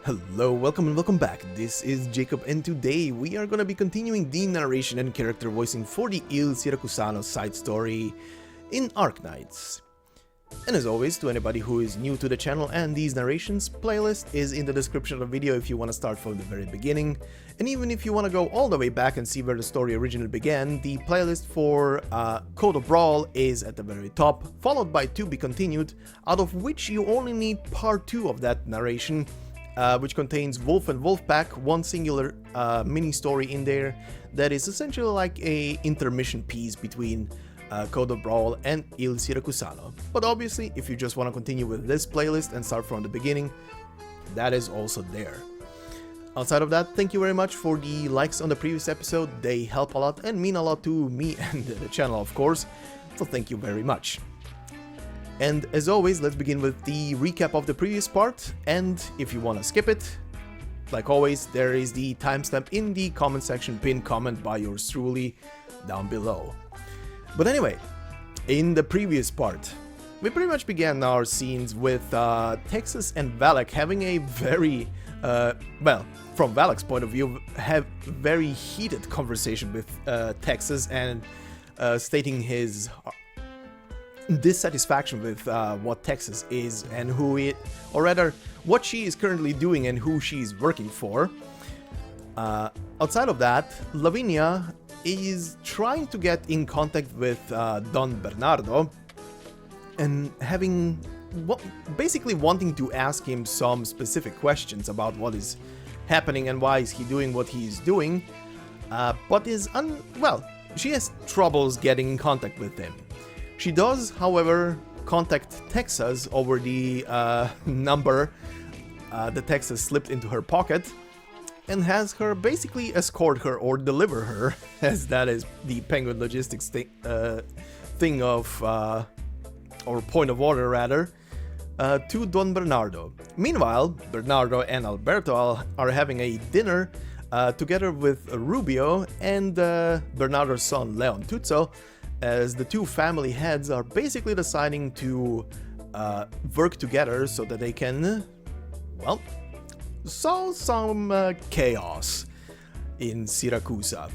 Hello, welcome and welcome back. This is Jacob and today we are gonna be continuing the narration and character voicing for the Siracusano side story in Arknights. And as always, to anybody who is new to the channel and these narrations, playlist is in the description of the video if you want to start from the very beginning. And even if you want to go all the way back and see where the story originally began, the playlist for Code of Brawl is at the very top, followed by To Be Continued, out of which you only need part 2 of that narration, which contains Wolf and Wolfpack, one singular mini story in there that is essentially like a intermission piece between Code of Brawl and Il Siracusano. But obviously, if you just want to continue with this playlist and start from the beginning, that is also there. Outside of that, thank you very much for the likes on the previous episode. They help a lot and mean a lot to me and the channel, of course, so thank you very much. And as always, let's begin with the recap of the previous part, and if you want to skip it, like always, there is the timestamp in the comment section, pinned comment by yours truly down below. But anyway, in the previous part, we pretty much began our scenes with Texas and Valak having a very, well, from Valak's point of view, have very heated conversation with Texas and stating his dissatisfaction with what Texas is and who it, or rather, what she is currently doing and who she is working for. Outside of that, Lavinia is trying to get in contact with Don Bernardo and having, basically wanting to ask him some specific questions about what is happening and why is he doing what he is doing, but is well, she has troubles getting in contact with him. She does, however, contact Texas over the number that Texas slipped into her pocket and has her basically escort her or deliver her, as that is the Penguin Logistics thing of, or point of order rather, to Don Bernardo. Meanwhile, Bernardo and Alberto are having a dinner together with Rubio and Bernardo's son Leon Tuzzo, as the two family heads are basically deciding to work together so that they can, well, solve some chaos in Siracusa.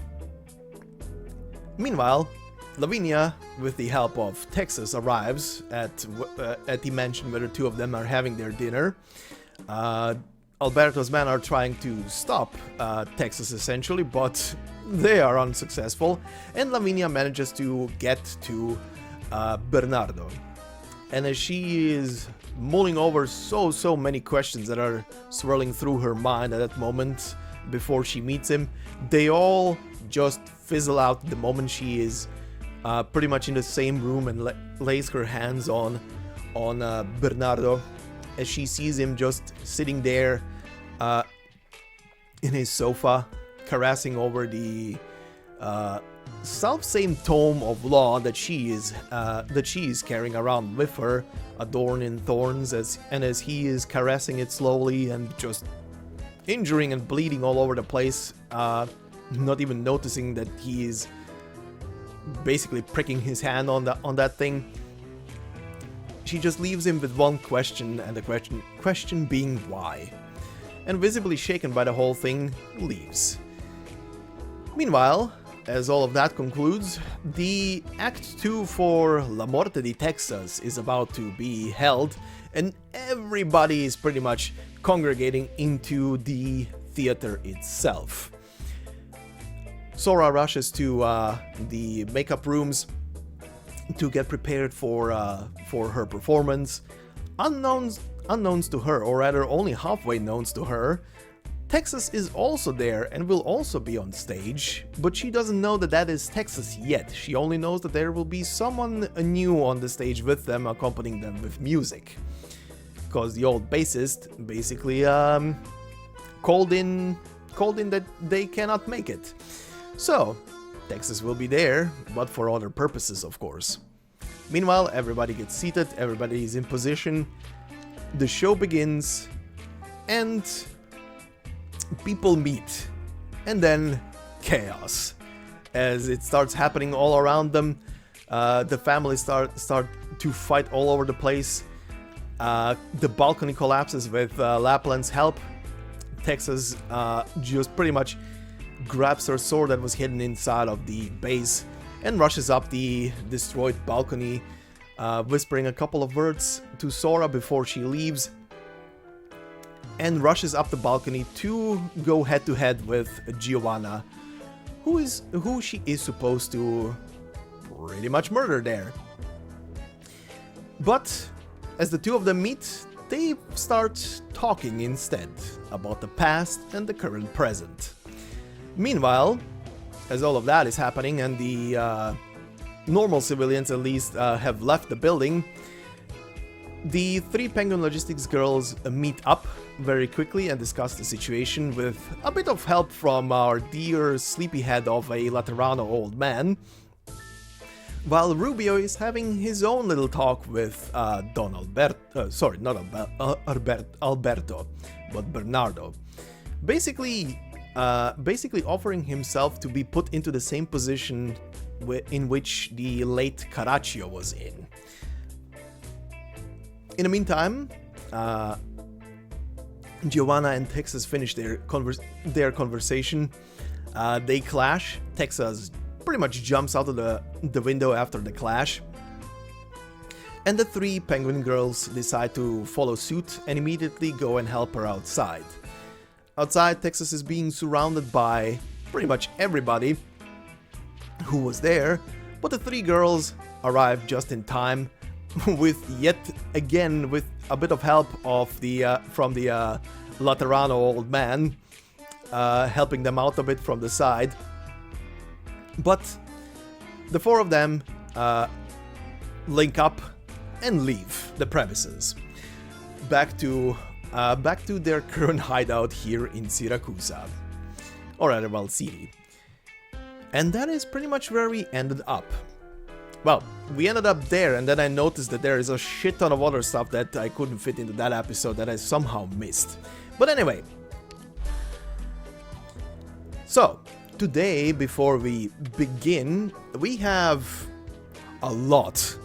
Meanwhile, Lavinia, with the help of Texas, arrives at the mansion where the two of them are having their dinner. Alberto's men are trying to stop Texas essentially, but they are unsuccessful, and Lavinia manages to get to Bernardo. And as she is mulling over so many questions that are swirling through her mind at that moment before she meets him, they all just fizzle out the moment she is pretty much in the same room and lays her hands on Bernardo, as she sees him just sitting there in his sofa, caressing over the self-same tome of law that she is carrying around with her, adorned in thorns, as he is caressing it slowly and just injuring and bleeding all over the place, not even noticing that he is basically pricking his hand on that thing. She just leaves him with one question, and the question being why, and visibly shaken by the whole thing, leaves. Meanwhile, as all of that concludes, the Act 2 for La Morte di Texas is about to be held, and everybody is pretty much congregating into the theater itself. Sora rushes to the makeup rooms to get prepared for her performance. Unknowns to her, or rather only halfway known to her, Texas is also there and will also be on stage, but she doesn't know that that is Texas yet. She only knows that there will be someone new on the stage with them, accompanying them with music. Because the old bassist basically called in that they cannot make it. So, Texas will be there, but for other purposes, of course. Meanwhile, everybody gets seated, everybody is in position, the show begins, and people meet, and then chaos as it starts happening all around them. The family start to fight all over the place. The balcony collapses with Lapland's help, Texas just pretty much grabs her sword that was hidden inside of the base and rushes up the destroyed balcony, whispering a couple of words to Sora before she leaves, and rushes up the balcony to go head-to-head with Giovanna, who she is supposed to pretty much murder there. But as the two of them meet, they start talking instead about the past and the current present. Meanwhile, as all of that is happening and the normal civilians at least have left the building, the three Penguin Logistics girls meet up very quickly and discuss the situation with a bit of help from our dear sleepyhead of a Laterano old man, while Rubio is having his own little talk with Don Alberto, sorry, not Alberto, but Bernardo, basically offering himself to be put into the same position in which the late Caraccio was in. In the meantime, Giovanna and Texas finish their conversation. They clash. Texas pretty much jumps out of the window after the clash. And the three Penguin girls decide to follow suit and immediately go and help her outside. Outside, Texas is being surrounded by pretty much everybody who was there, but the three girls arrive just in time, with yet again with a bit of help of from the Laterano old man, helping them out a bit from the side. But the four of them link up and leave the premises, back to their current hideout here in Siracusa, or rather, well, city. And that is pretty much where we ended up. Well, we ended up there, and then I noticed that there is a shit ton of other stuff that I couldn't fit into that episode that I somehow missed. But anyway. So, today, before we begin, we have a lot,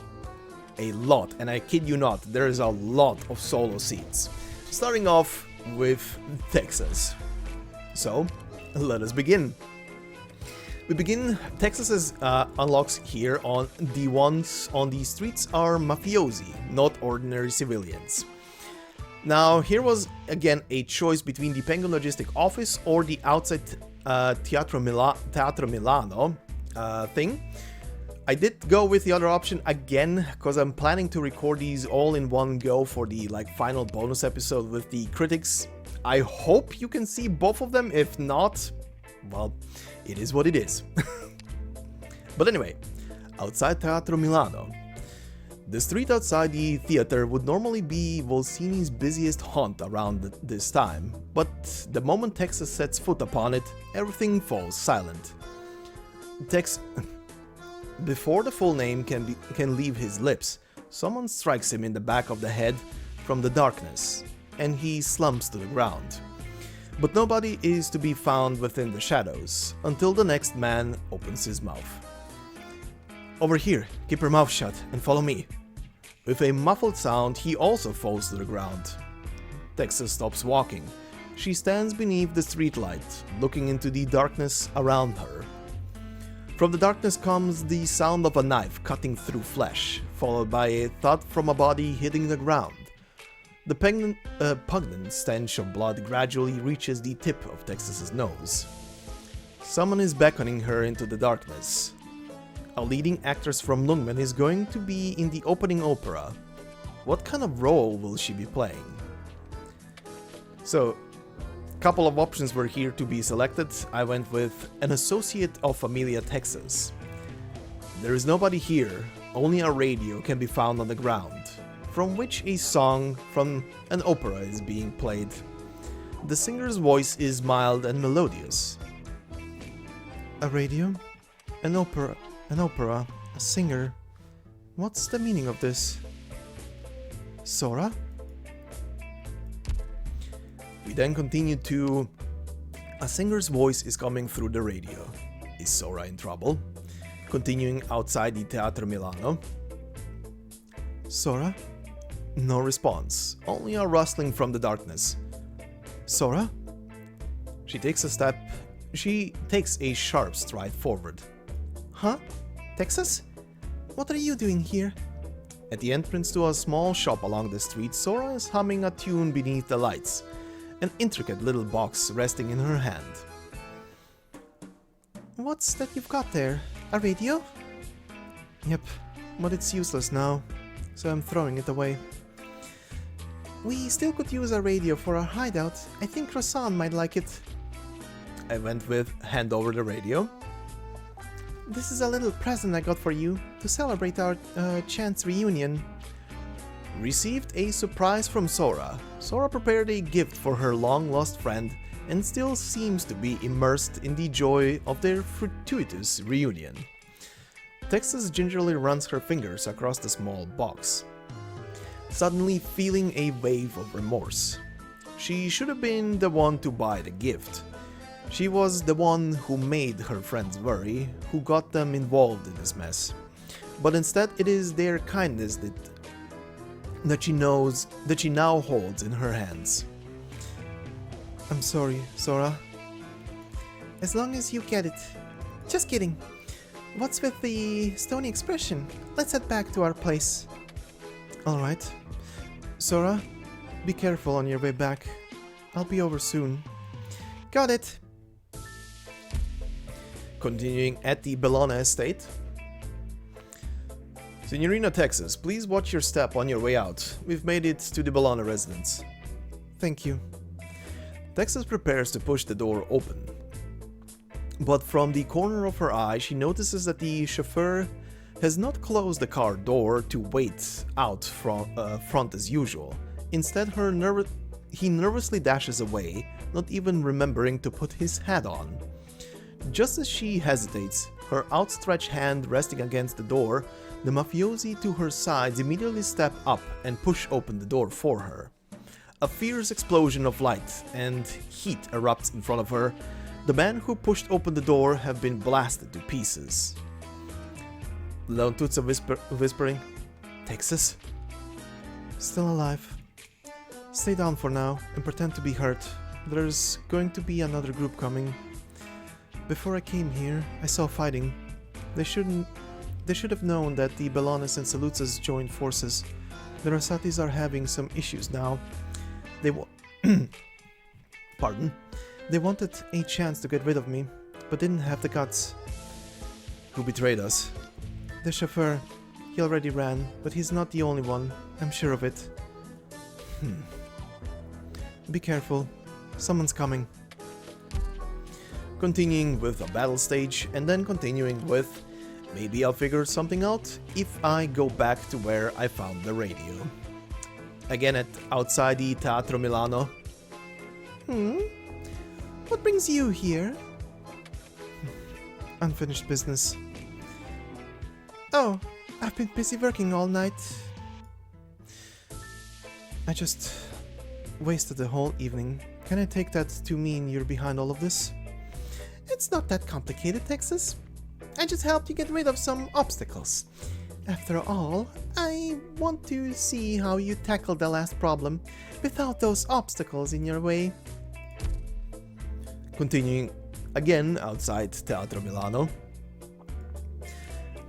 and I kid you not, there is a lot of solo scenes. Starting off with Texas. So, let us begin. We begin, Texas's unlocks here on the ones on the streets are mafiosi, not ordinary civilians. Now, here was again a choice between the Penguin Logistic office or the outside Teatro Milano thing. I did go with the other option again, because I'm planning to record these all in one go for the final bonus episode with the critics. I hope you can see both of them. If not, well, it is what it is. But anyway, outside Teatro Milano. The street outside the theater would normally be Volsini's busiest haunt around this time, but the moment Texas sets foot upon it, everything falls silent. Before the full name can leave his lips, someone strikes him in the back of the head from the darkness, and he slumps to the ground. But nobody is to be found within the shadows, until the next man opens his mouth. "Over here, keep your mouth shut and follow me." With a muffled sound, he also falls to the ground. Texas stops walking. She stands beneath the streetlight, looking into the darkness around her. From the darkness comes the sound of a knife cutting through flesh, followed by a thud from a body hitting the ground. The pungent stench of blood gradually reaches the tip of Texas's nose. Someone is beckoning her into the darkness. A leading actress from Lungmen is going to be in the opening opera. What kind of role will she be playing? So, a couple of options were here to be selected. I went with an associate of Familia Texas. There is nobody here, only a radio can be found on the ground, from which a song from an opera is being played. The singer's voice is mild and melodious. A radio? An opera, a singer. What's the meaning of this? Sora? We then continue to... A singer's voice is coming through the radio. Is Sora in trouble? Continuing outside the Teatro Milano. Sora? No response, only a rustling from the darkness. Sora? She takes a sharp stride forward. Huh? Texas? What are you doing here? At the entrance to a small shop along the street, Sora is humming a tune beneath the lights, an intricate little box resting in her hand. What's that you've got there? A radio? Yep, but it's useless now, so I'm throwing it away. We still could use a radio for our hideout. I think Rasan might like it. I went with hand over the radio. This is a little present I got for you to celebrate our chance reunion. Received a surprise from Sora. Sora prepared a gift for her long-lost friend and still seems to be immersed in the joy of their fortuitous reunion. Texas gingerly runs her fingers across the small box, suddenly feeling a wave of remorse. She should have been the one to buy the gift. She was the one who made her friends worry, who got them involved in this mess. But instead it is their kindness that she now holds in her hands. I'm sorry, Sora. As long as you get it. Just kidding. What's with the stony expression? Let's head back to our place. Alright. Sora, be careful on your way back. I'll be over soon. Got it. Continuing at the Bellona estate. Signorina Texas, please watch your step on your way out. We've made it to the Bellona residence. Thank you. Texas prepares to push the door open. But from the corner of her eye, she notices that the chauffeur has not closed the car door to wait out front as usual. Instead, he nervously dashes away, not even remembering to put his hat on. Just as she hesitates, her outstretched hand resting against the door, the mafiosi to her sides immediately step up and push open the door for her. A fierce explosion of light and heat erupts in front of her. The man who pushed open the door have been blasted to pieces. Leontuzza whispering, "Texas? Still alive. Stay down for now and pretend to be hurt. There's going to be another group coming. Before I came here, I saw fighting. They should have known that the Bellonas and Salutsas joined forces. The Rasatis are having some issues now. Pardon? They wanted a chance to get rid of me, but didn't have the guts." "Who betrayed us?" "The chauffeur. He already ran, but he's not the only one. I'm sure of it." "Be careful. Someone's coming." Continuing with a battle stage, and then continuing with, "Maybe I'll figure something out if I go back to where I found the radio." Again outside the Teatro Milano. What brings you here?" "Unfinished business." "Oh, I've been busy working all night." "I just wasted the whole evening. Can I take that to mean you're behind all of this?" "It's not that complicated, Texas. I just helped you get rid of some obstacles. After all, I want to see how you tackled the last problem without those obstacles in your way." Continuing again outside Teatro Milano.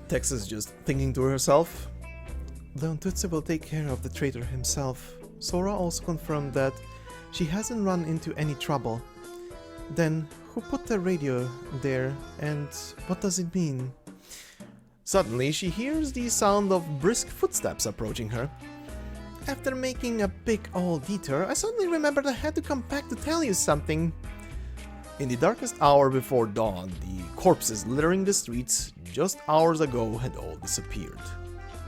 Texas just thinking to herself, "Leontuzza will take care of the traitor himself." Sora also confirmed that she hasn't run into any trouble. Then, who put the radio there, and what does it mean? Suddenly, she hears the sound of brisk footsteps approaching her. "After making a big old detour, I suddenly remembered I had to come back to tell you something." In the darkest hour before dawn, the corpses littering the streets just hours ago had all disappeared.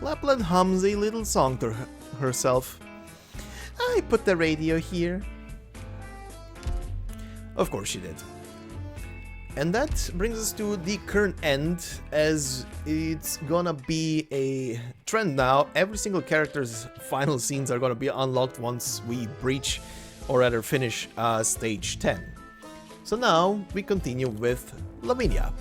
Lapland hums a little song to herself. "I put the radio here." Of course she did. And that brings us to the current end, as it's gonna be a trend now. Every single character's final scenes are gonna be unlocked once we breach, or rather finish, stage 10. So now we continue with Lavinia.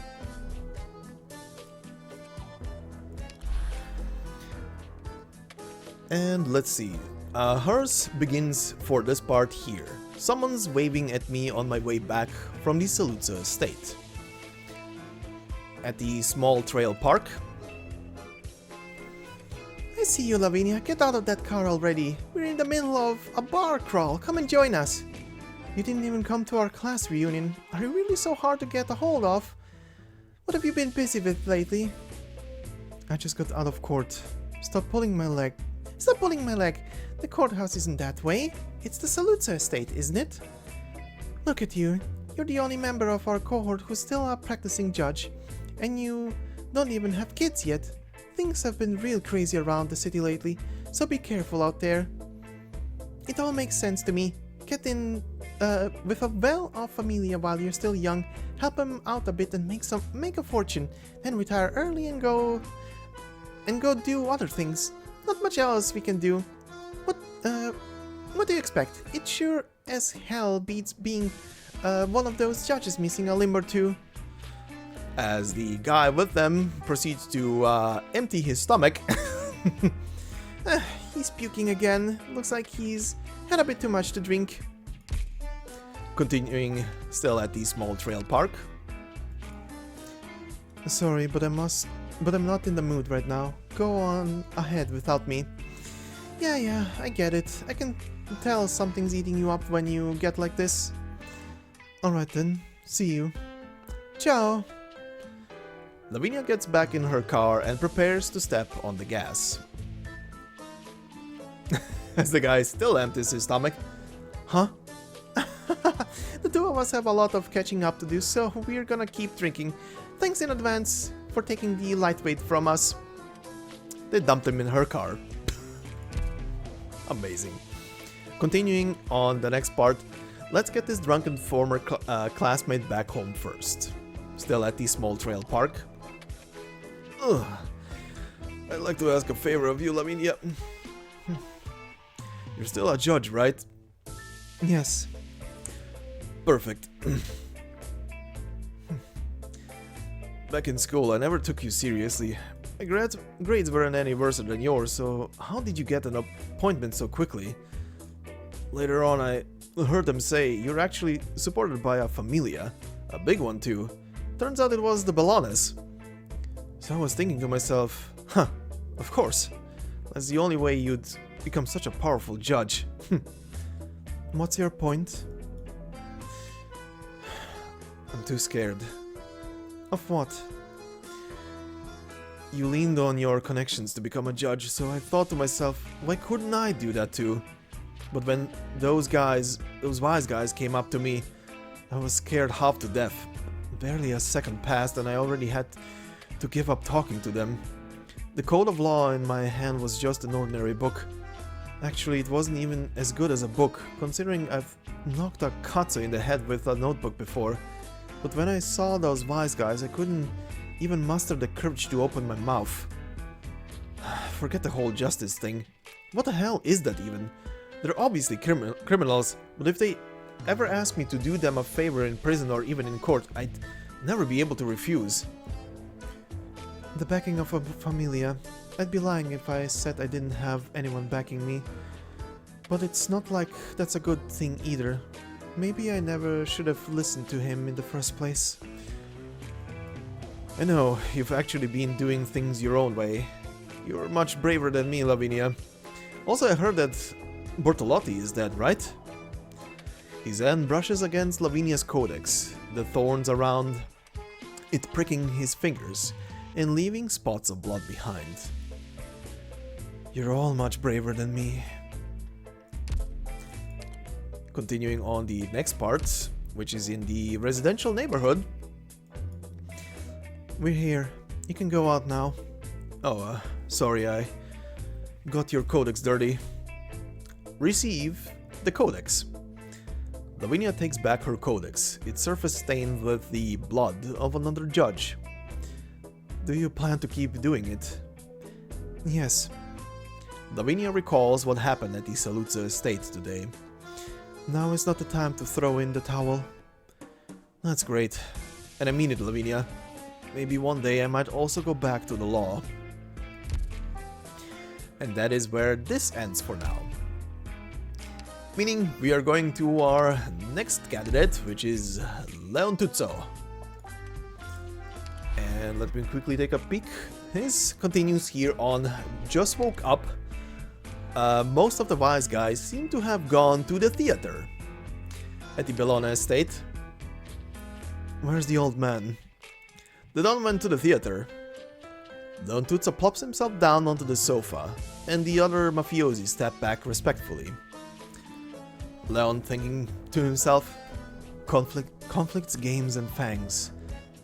And let's see, hers begins for this part here. someone's waving at me on my way back from the Siracusa estate. At the small trail park. I see you, Lavinia. Get out of that car already. We're in the middle of a bar crawl. Come and join us. You didn't even come to our class reunion. Are you really so hard to get a hold of? What have you been busy with lately? I just got out of court. Stop pulling my leg. Stop pulling my leg. The courthouse isn't that way. It's the Siracusa estate, isn't it? Look at you. You're the only member of our cohort who's still a practicing judge. And you don't even have kids yet. Things have been real crazy around the city lately, so be careful out there. It all makes sense to me. Get in with a well-off familia while you're still young, help them out a bit and make a fortune, then retire early and go do other things. Not much else we can do. What do you expect? It sure as hell beats being one of those judges missing a limb or two. As the guy with them proceeds to empty his stomach. He's puking again. Looks like he's had a bit too much to drink. Continuing still at the small trail park. Sorry, but I'm not in the mood right now. Go on ahead without me. Yeah, I get it. I can tell something's eating you up when you get like this. Alright then, see you. Ciao! Lavinia gets back in her car and prepares to step on the gas. As the guy still empties his stomach. Huh? The two of us have a lot of catching up to do, so we're gonna keep drinking. Thanks in advance for taking the lightweight from us. They dumped him in her car. Amazing. Continuing on the next part, let's get this drunken former classmate back home first. Still at the small trail park. Ugh. I'd like to ask a favor of you, Lavinia. You're still a judge, right? Yes. Perfect. Back in school, I never took you seriously. My grades weren't any worse than yours, so how did you get an appointment so quickly? Later on, I heard them say you're actually supported by a familia. A big one, too. Turns out it was the Belones. So I was thinking to myself, of course. That's the only way you'd become such a powerful judge. What's your point? I'm too scared. Of what? You leaned on your connections to become a judge, so I thought to myself, why couldn't I do that too? But when those wise guys came up to me, I was scared half to death. Barely a second passed and I already had to give up talking to them. The Code of Law in my hand was just an ordinary book. Actually, it wasn't even as good as a book, considering I've knocked a katsu in the head with a notebook before. But when I saw those wise guys, I couldn't even muster the courage to open my mouth. Forget the whole justice thing. What the hell is that even? They're obviously criminals, but if they ever asked me to do them a favor in prison or even in court, I'd never be able to refuse. The backing of a familia. I'd be lying if I said I didn't have anyone backing me. But it's not like that's a good thing either. Maybe I never should have listened to him in the first place. I know, you've actually been doing things your own way. You're much braver than me, Lavinia. Also, I heard that Bortolotti is dead, right? His hand brushes against Lavinia's codex, the thorns around it pricking his fingers and leaving spots of blood behind. You're all much braver than me. Continuing on the next part, which is in the residential neighborhood. We're here. You can go out now. Oh, sorry, I got your codex dirty. Receive the codex. Lavinia takes back her codex, its surface stained with the blood of another judge. Do you plan to keep doing it? Yes. Lavinia recalls what happened at the Siracusa estate today. Now is not the time to throw in the towel. That's great. And I mean it, Lavinia. Maybe one day I might also go back to the law. And that is where this ends for now. Meaning we are going to our next candidate, which is Leon Tuzzo. And let me quickly take a peek. This continues here on Just Woke Up. Most of the wise guys seem to have gone to the theater at the Bellona estate. Where's the old man? The Don went to the theater. Leon Tuzzo plops himself down onto the sofa, and the other mafiosi step back respectfully. Leon thinking to himself, Conflicts, games, and fangs.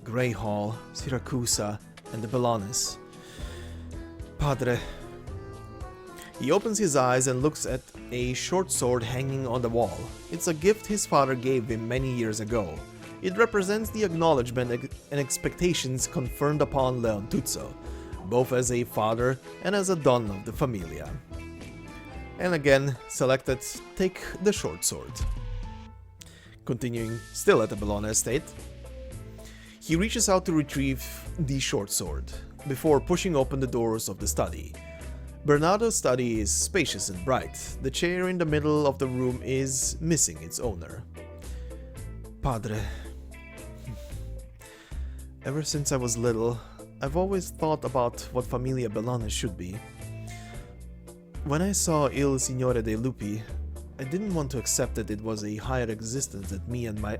Grey Hall, Siracusa, and the Bellones. Padre. He opens his eyes and looks at a short sword hanging on the wall. It's a gift his father gave him many years ago. It represents the acknowledgement and expectations conferred upon Leon Tuzzo, both as a father and as a Don of the Familia. And again, selected take the short sword. Continuing still at the Bellona estate, he reaches out to retrieve the short sword, before pushing open the doors of the study. Bernardo's study is spacious and bright. The chair in the middle of the room is missing its owner. Padre. Ever since I was little, I've always thought about what Familia Bellone should be. When I saw Il Signore dei Lupi, I didn't want to accept that it was a higher existence than me and my...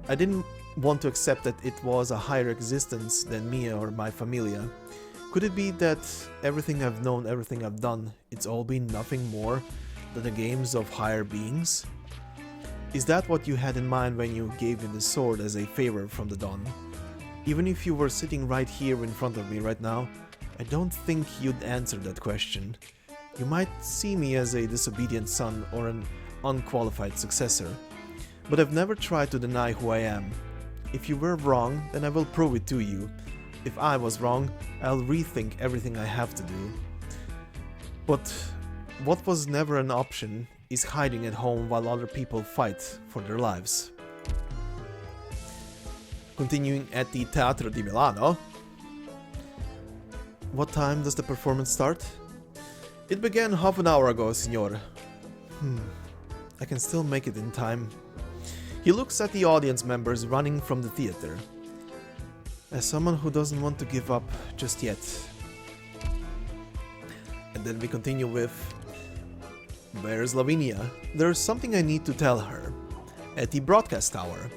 I didn't want to accept that it was a higher existence than me or my familia. Could it be that everything I've known, everything I've done, it's all been nothing more than the games of higher beings? Is that what you had in mind when you gave me the sword as a favor from the Don? Even if you were sitting right here in front of me right now, I don't think you'd answer that question. You might see me as a disobedient son or an unqualified successor, but I've never tried to deny who I am. If you were wrong, then I will prove it to you. If I was wrong, I'll rethink everything I have to do. But what was never an option is hiding at home while other people fight for their lives. Continuing at the Teatro di Milano. What time does the performance start? It began half an hour ago, signor. I can still make it in time. He looks at the audience members running from the theater. As someone who doesn't want to give up just yet. And then we continue with... Where's Lavinia? There's something I need to tell her. At the broadcast tower.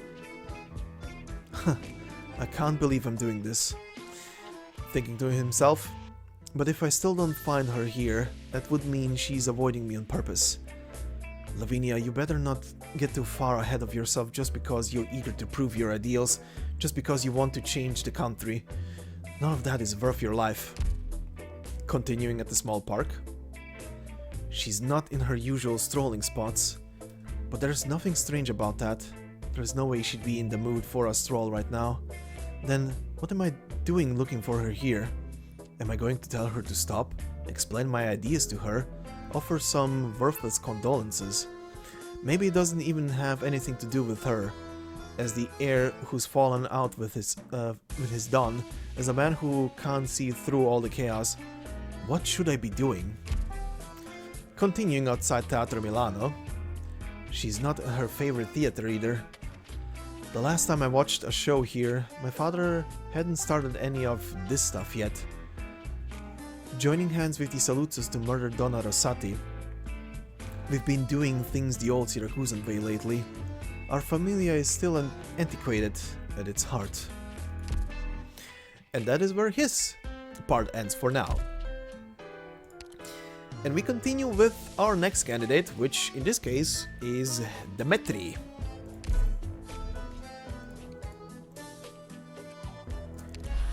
I can't believe I'm doing this. Thinking to himself, but if I still don't find her here, that would mean she's avoiding me on purpose. Lavinia, you better not get too far ahead of yourself just because you're eager to prove your ideals, just because you want to change the country. None of that is worth your life. Continuing at the small park. She's not in her usual strolling spots, but there's nothing strange about that. There's no way she'd be in the mood for a stroll right now. Then, what am I doing looking for her here? Am I going to tell her to stop, explain my ideas to her, offer some worthless condolences? Maybe it doesn't even have anything to do with her. As the heir who's fallen out with his Don, as a man who can't see through all the chaos, what should I be doing? Continuing outside Teatro Milano. She's not in her favorite theater either. The last time I watched a show here, my father hadn't started any of this stuff yet. Joining hands with the Saluzos to murder Donna Rosati. We've been doing things the old Siracusan way lately. Our familia is still antiquated at its heart. And that is where his part ends for now. And we continue with our next candidate, which in this case is Demetri.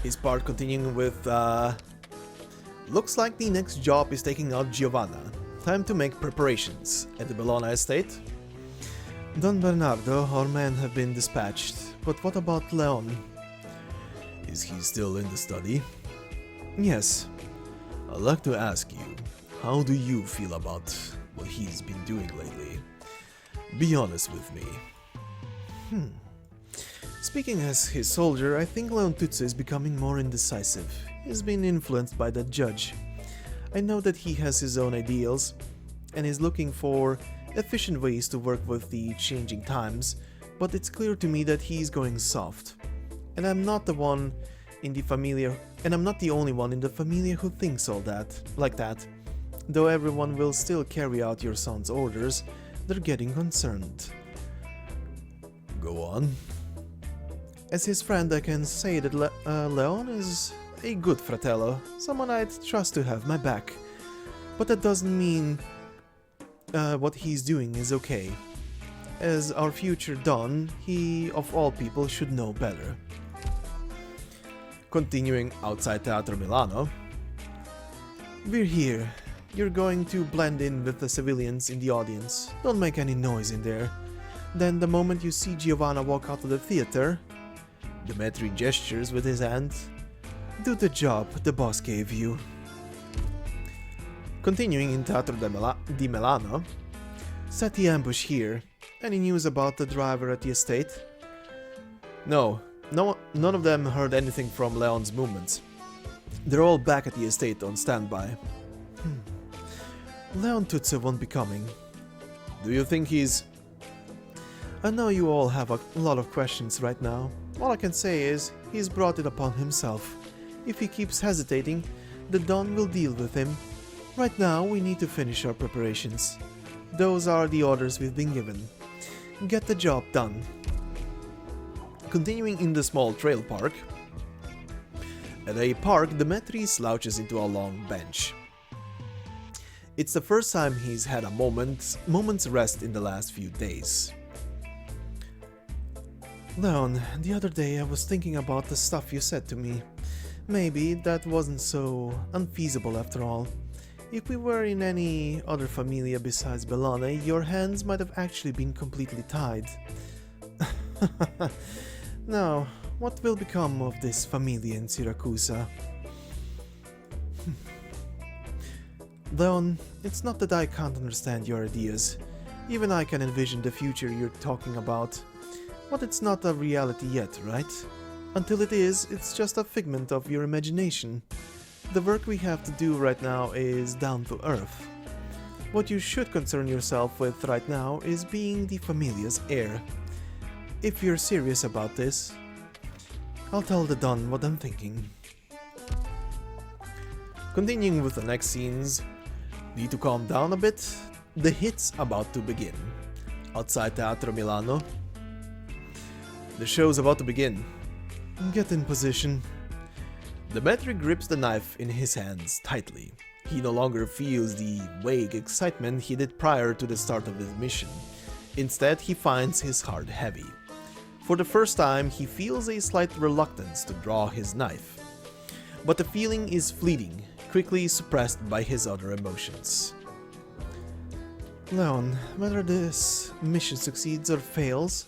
His part continuing with, looks like the next job is taking out Giovanna. Time to make preparations. At the Bellona estate. Don Bernardo, our men have been dispatched, but what about Leon? Is he still in the study? Yes. I'd like to ask you, how do you feel about what he's been doing lately? Be honest with me. Speaking as his soldier, I think Leon Tuzzo is becoming more indecisive. He's been influenced by that judge. I know that he has his own ideals. and is looking for efficient ways to work with the changing times, but it's clear to me that he's going soft. And I'm not the one in the familia, and I'm not the only one in the familia who thinks like that. Though everyone will still carry out your son's orders, they're getting concerned. Go on. As his friend, I can say that Leon is a good fratello, someone I'd trust to have my back. But that doesn't mean what he's doing is okay. As our future Don, he of all people should know better. Continuing outside Teatro Milano. We're here. You're going to blend in with the civilians in the audience. Don't make any noise in there. Then the moment you see Giovanna walk out of the theater, Demetri gestures with his hand. do the job the boss gave you. Continuing in Teatro di Milano. Set the ambush here. Any news about the driver at the estate? No, none of them heard anything from Leon's movements. They're all back at the estate on standby. Leon Tutsu won't be coming. Do you think he's... I know you all have a lot of questions right now. All I can say is, he's brought it upon himself. If he keeps hesitating, the Don will deal with him. Right now, we need to finish our preparations. Those are the orders we've been given. Get the job done. Continuing in the small trail park. At a park, Demetri slouches into a long bench. It's the first time he's had a moment's rest in the last few days. Leon, the other day I was thinking about the stuff you said to me. Maybe that wasn't so unfeasible after all. If we were in any other familia besides Bellone, your hands might have actually been completely tied. Now, what will become of this familia in Siracusa? Leon, it's not that I can't understand your ideas. Even I can envision the future you're talking about. But it's not a reality yet, right? Until it is, it's just a figment of your imagination. The work we have to do right now is down to earth. What you should concern yourself with right now is being the familia's heir. If you're serious about this, I'll tell the Don what I'm thinking. Continuing with the next scenes, need to calm down a bit. The hit's about to begin. Outside Teatro Milano. The show's about to begin. Get in position. Demetri grips the knife in his hands tightly. He no longer feels the vague excitement he did prior to the start of his mission. Instead, he finds his heart heavy. For the first time, he feels a slight reluctance to draw his knife. But the feeling is fleeting, quickly suppressed by his other emotions. Leon, whether this mission succeeds or fails,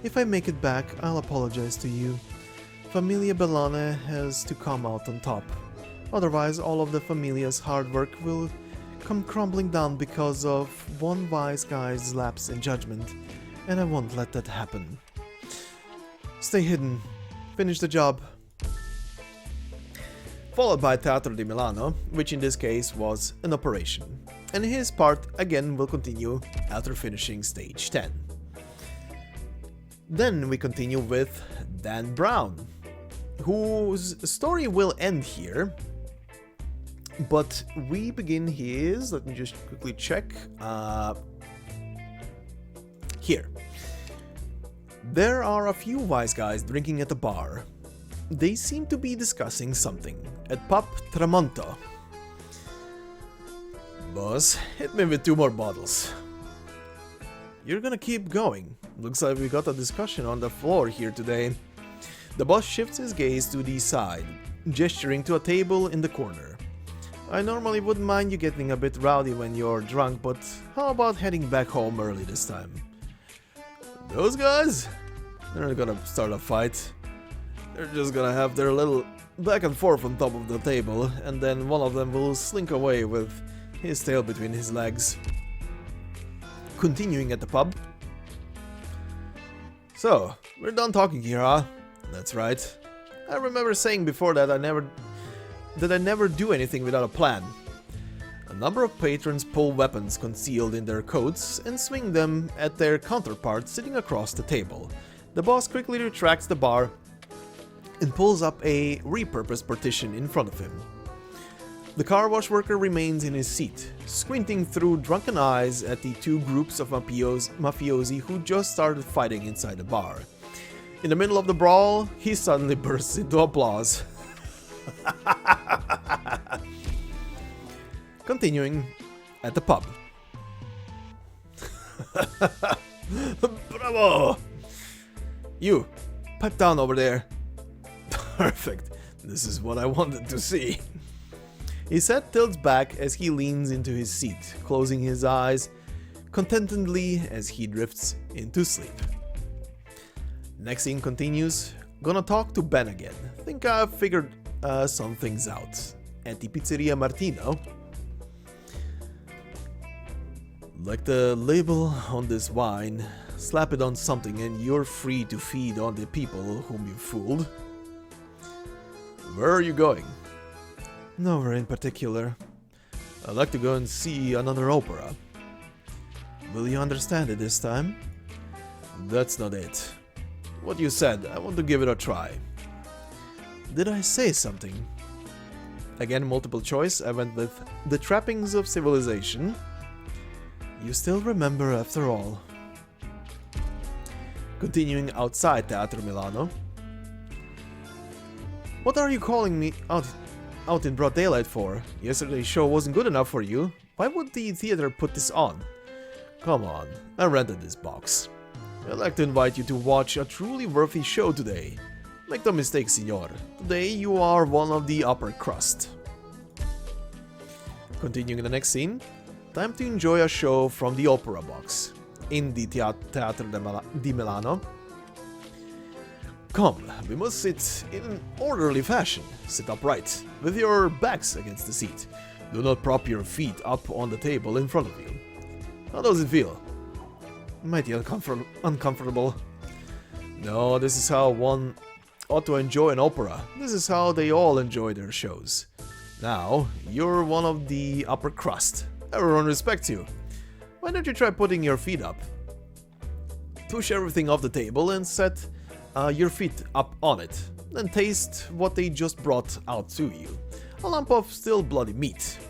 if I make it back, I'll apologize to you. Familia Bellone has to come out on top. Otherwise, all of the Familia's hard work will come crumbling down because of one wise guy's lapse in judgment, and I won't let that happen. Stay hidden. Finish the job. Followed by Teatro di Milano, which in this case was an operation. And his part again will continue after finishing stage 10. Then we continue with Dan Brown, whose story will end here, but we begin his, let me just quickly check, here. There are a few wise guys drinking at a bar. They seem to be discussing something at Pub Tramonto. Boss, hit me with 2 more bottles. You're gonna keep going. Looks like we got a discussion on the floor here today. The boss shifts his gaze to the side, gesturing to a table in the corner. I normally wouldn't mind you getting a bit rowdy when you're drunk, but how about heading back home early this time? Those guys? They're not gonna start a fight. They're just gonna have their little back and forth on top of the table, and then one of them will slink away with his tail between his legs. Continuing at the pub. So, we're done talking here, huh? That's right. I remember saying before that I never do anything without a plan. And number of patrons pull weapons concealed in their coats and swing them at their counterparts sitting across the table. The boss quickly retracts the bar and pulls up a repurposed partition in front of him. The car wash worker remains in his seat, squinting through drunken eyes at the two groups of mafiosi who just started fighting inside the bar. In the middle of the brawl, he suddenly bursts into applause. Continuing at the pub. Bravo! You, pipe down over there. Perfect. This is what I wanted to see. His head tilts back as he leans into his seat, closing his eyes contentedly as he drifts into sleep. Next scene continues. Gonna talk to Ben again. Think I've figured some things out. At the Pizzeria Martino. Like the label on this wine, slap it on something and you're free to feed on the people whom you fooled. Where are you going? Nowhere in particular. I'd like to go and see another opera. Will you understand it this time? That's not it. What you said, I want to give it a try. Did I say something? Again, multiple choice, I went with the trappings of civilization. You still remember after all. Continuing outside Teatro Milano. What are you calling me out in broad daylight for? Yesterday's show wasn't good enough for you. Why would the theater put this on? Come on, I rented this box. I'd like to invite you to watch a truly worthy show today. Make no mistake, signor. Today you are one of the upper crust. Continuing the next scene. Time to enjoy a show from the opera box. In the Teatro di Milano. Come, we must sit in an orderly fashion. Sit upright, with your backs against the seat. Do not prop your feet up on the table in front of you. How does it feel? Mighty uncomfortable. No, this is how one ought to enjoy an opera. This is how they all enjoy their shows. Now, you're one of the upper crust. Everyone respects you. Why don't you try putting your feet up? Push everything off the table and set your feet up on it. Then taste what they just brought out to you. A lump of still bloody meat.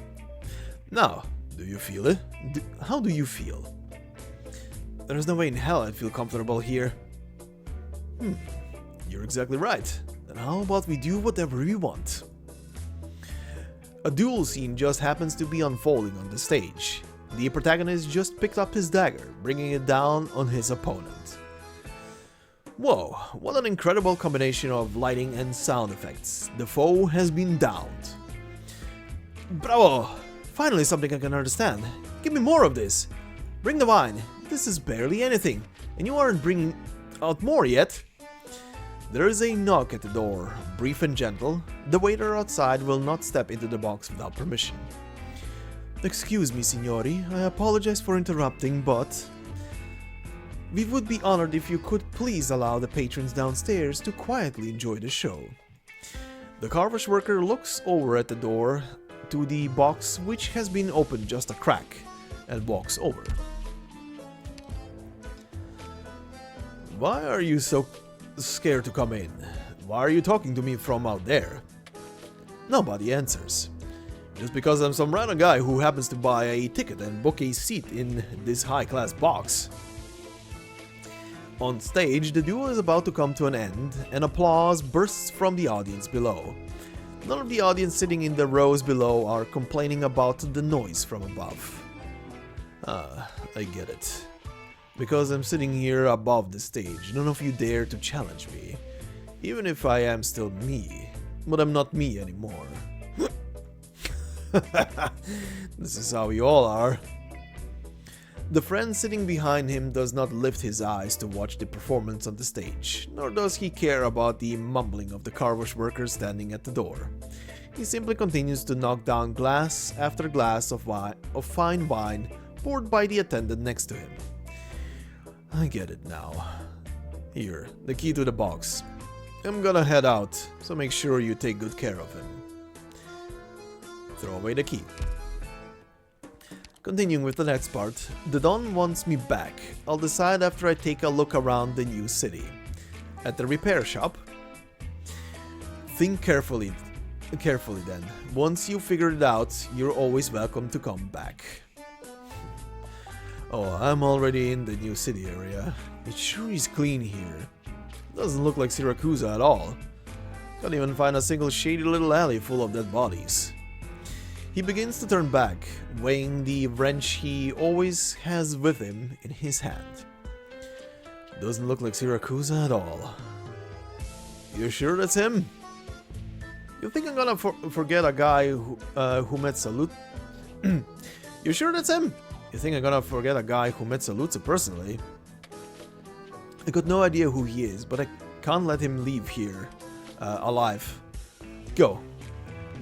Now, do you feel it? How do you feel? There's no way in hell I'd feel comfortable here. You're exactly right. Then how about we do whatever we want? A duel scene just happens to be unfolding on the stage. The protagonist just picked up his dagger, bringing it down on his opponent. Whoa, what an incredible combination of lighting and sound effects. The foe has been downed. Bravo! Finally something I can understand. Give me more of this. Bring the wine. This is barely anything, and you aren't bringing out more yet. There is a knock at the door, brief and gentle. The waiter outside will not step into the box without permission. Excuse me, signori. I apologize for interrupting, but we would be honored if you could please allow the patrons downstairs to quietly enjoy the show. The car wash worker looks over at the door to the box, which has been opened just a crack, and walks over. Why are you so scared to come in? Why are you talking to me from out there? Nobody answers. Just because I'm some random guy who happens to buy a ticket and book a seat in this high-class box. On stage, the duel is about to come to an end, and applause bursts from the audience below. None of the audience sitting in the rows below are complaining about the noise from above. I get it. Because I'm sitting here above the stage, none of you dare to challenge me. Even if I am still me. But I'm not me anymore. This is how you all are. The friend sitting behind him does not lift his eyes to watch the performance on the stage, nor does he care about the mumbling of the car wash worker standing at the door. He simply continues to knock down glass after glass of fine wine poured by the attendant next to him. I get it now. Here, the key to the box. I'm gonna head out, so make sure you take good care of him. Throw away the key. Continuing with the next part, the Don wants me back. I'll decide after I take a look around the new city. At the repair shop. Think carefully then. Once you figure it out, you're always welcome to come back. Oh, I'm already in the new city area. It sure is clean here. Doesn't look like Siracusa at all. Can't even find a single shady little alley full of dead bodies. He begins to turn back, weighing the wrench he always has with him in his hand. Doesn't look like Siracusa at all. You sure that's him? You think I'm gonna forget a guy who met Salute? You sure that's him? You think I'm gonna forget a guy who met Salute personally? I got no idea who he is, but I can't let him leave here alive. Go.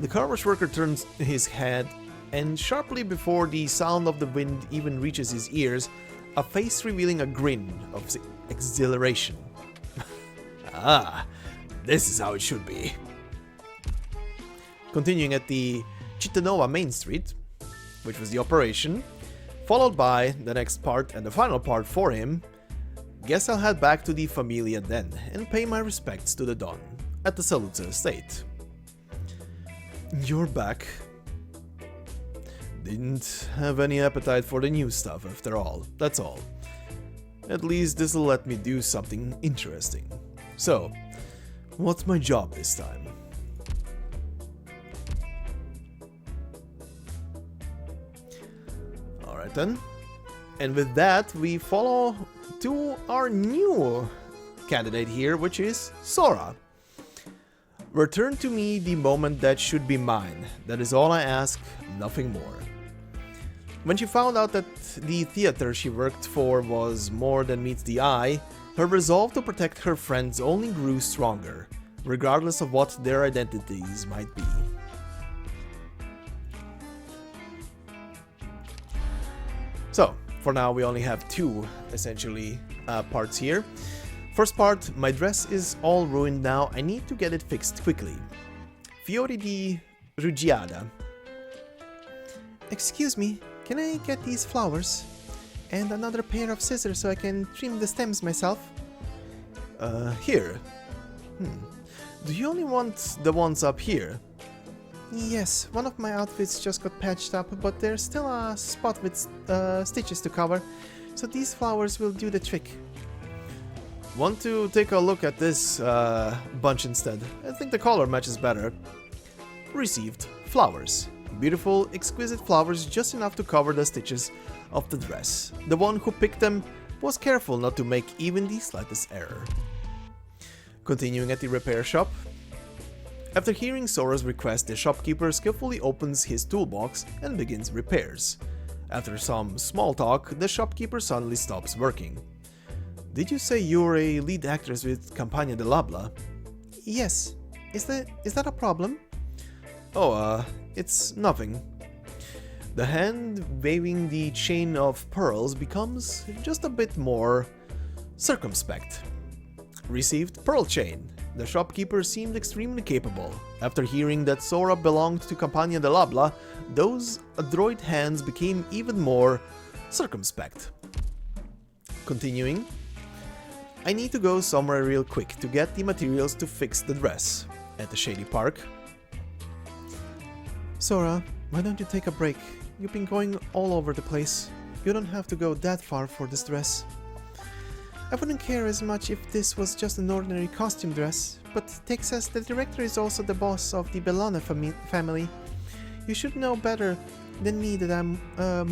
The car wash worker turns his head, and sharply before the sound of the wind even reaches his ears, a face revealing a grin of exhilaration. Ah, this is how it should be. Continuing at the Chitanova Main Street, which was the operation, followed by the next part and the final part for him. Guess I'll head back to the Familia then and pay my respects to the Don at the Siracusa estate. You're back. Didn't have any appetite for the new stuff after all, that's all. At least this'll let me do something interesting. So, what's my job this time? Alright then. And with that, we follow to our new candidate here, which is Sora. Return to me the moment that should be mine. That is all I ask, nothing more. When she found out that the theater she worked for was more than meets the eye, her resolve to protect her friends only grew stronger, regardless of what their identities might be. So, for now we only have two, essentially, parts here. First part, my dress is all ruined now, I need to get it fixed quickly. Fiori di Rugiada. Excuse me, can I get these flowers? And another pair of scissors so I can trim the stems myself? Here. Do you only want the ones up here? Yes, one of my outfits just got patched up, but there's still a spot with stitches to cover, so these flowers will do the trick. Want to take a look at this bunch instead? I think the color matches better. Received. Flowers. Beautiful, exquisite flowers, just enough to cover the stitches of the dress. The one who picked them was careful not to make even the slightest error. Continuing at the repair shop. After hearing Sora's request, the shopkeeper skillfully opens his toolbox and begins repairs. After some small talk, the shopkeeper suddenly stops working. Did you say you're a lead actress with Campagna dell'Abla? Yes. Is that a problem? Oh, it's nothing. The hand waving the chain of pearls becomes just a bit more circumspect. Received pearl chain. The shopkeeper seemed extremely capable. After hearing that Sora belonged to Campagna dell'Abla, those adroit hands became even more circumspect. Continuing. I need to go somewhere real quick to get the materials to fix the dress. At the shady park. Sora, why don't you take a break? You've been going all over the place. You don't have to go that far for this dress. I wouldn't care as much if this was just an ordinary costume dress, but Texas, the director, is also the boss of the Bellona family. You should know better than me that I'm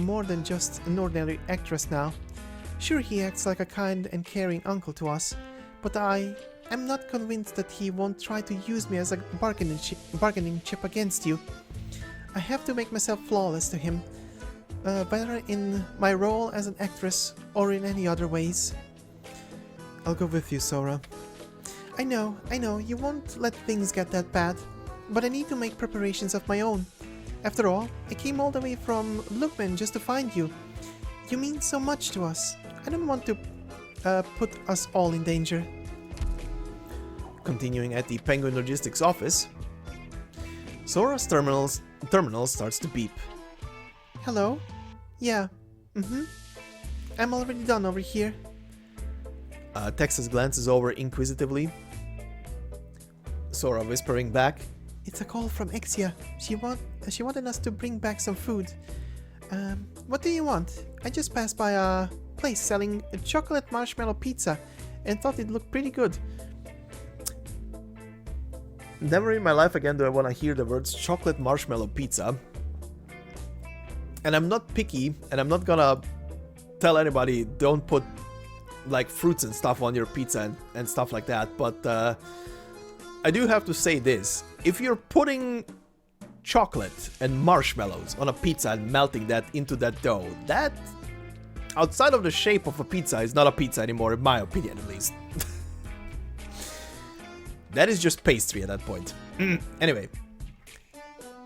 more than just an ordinary actress now. Sure, he acts like a kind and caring uncle to us, but I'm not convinced that he won't try to use me as a bargaining chip against you. I have to make myself flawless to him, whether in my role as an actress or in any other ways. I'll go with you, Sora. I know, you won't let things get that bad, but I need to make preparations of my own. After all, I came all the way from Lukman just to find you. You mean so much to us. I don't want to put us all in danger. Continuing at the Penguin Logistics office, Sora's terminal starts to beep. Hello? Yeah. I'm already done over here. Texas glances over inquisitively. Sora whispering back. It's a call from Exia. She wanted us to bring back some food. What do you want? I just passed by a place selling a chocolate marshmallow pizza and thought it looked pretty good. Never in my life again do I want to hear the words chocolate marshmallow pizza. And I'm not picky, and I'm not gonna tell anybody don't put like fruits and stuff on your pizza and stuff like that, but I do have to say this. If you're putting chocolate and marshmallows on a pizza and melting that into that dough, that, outside of the shape of a pizza, is not a pizza anymore, in my opinion at least. That is just pastry at that point. Anyway.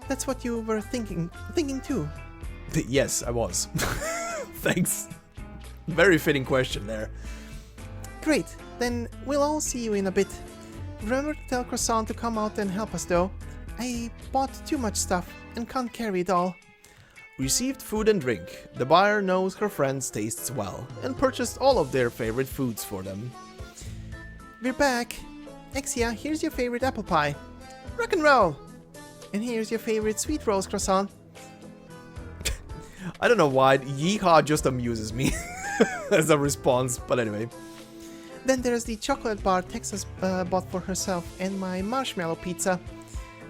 That's what you were thinking too. Yes, I was. Thanks. Very fitting question there. Great, then we'll all see you in a bit. Remember to tell Croissant to come out and help us though. I bought too much stuff and can't carry it all. Received food and drink. The buyer knows her friend's tastes well and purchased all of their favorite foods for them. We're back. Exia, here's your favorite apple pie. Rock and roll! And here's your favorite sweet rolls, Croissant. I don't know why, yeehaw just amuses me as a response, but anyway. Then there's the chocolate bar Texas bought for herself and my marshmallow pizza.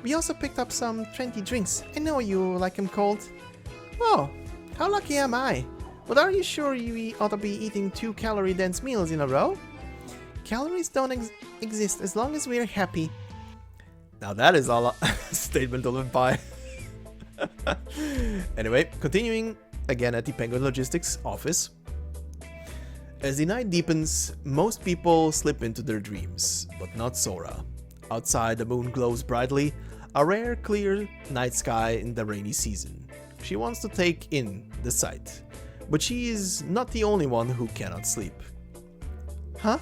We also picked up some trendy drinks. I know you like them cold. Oh, how lucky am I? But are you sure you ought to be eating 2 calorie-dense meals in a row? Calories don't exist as long as we're happy. Now that is a statement of a pie. Anyway, continuing again at the Penguin Logistics office. As the night deepens, most people slip into their dreams, but not Sora. Outside, the moon glows brightly, a rare, clear night sky in the rainy season. She wants to take in the sight, but she is not the only one who cannot sleep. Huh?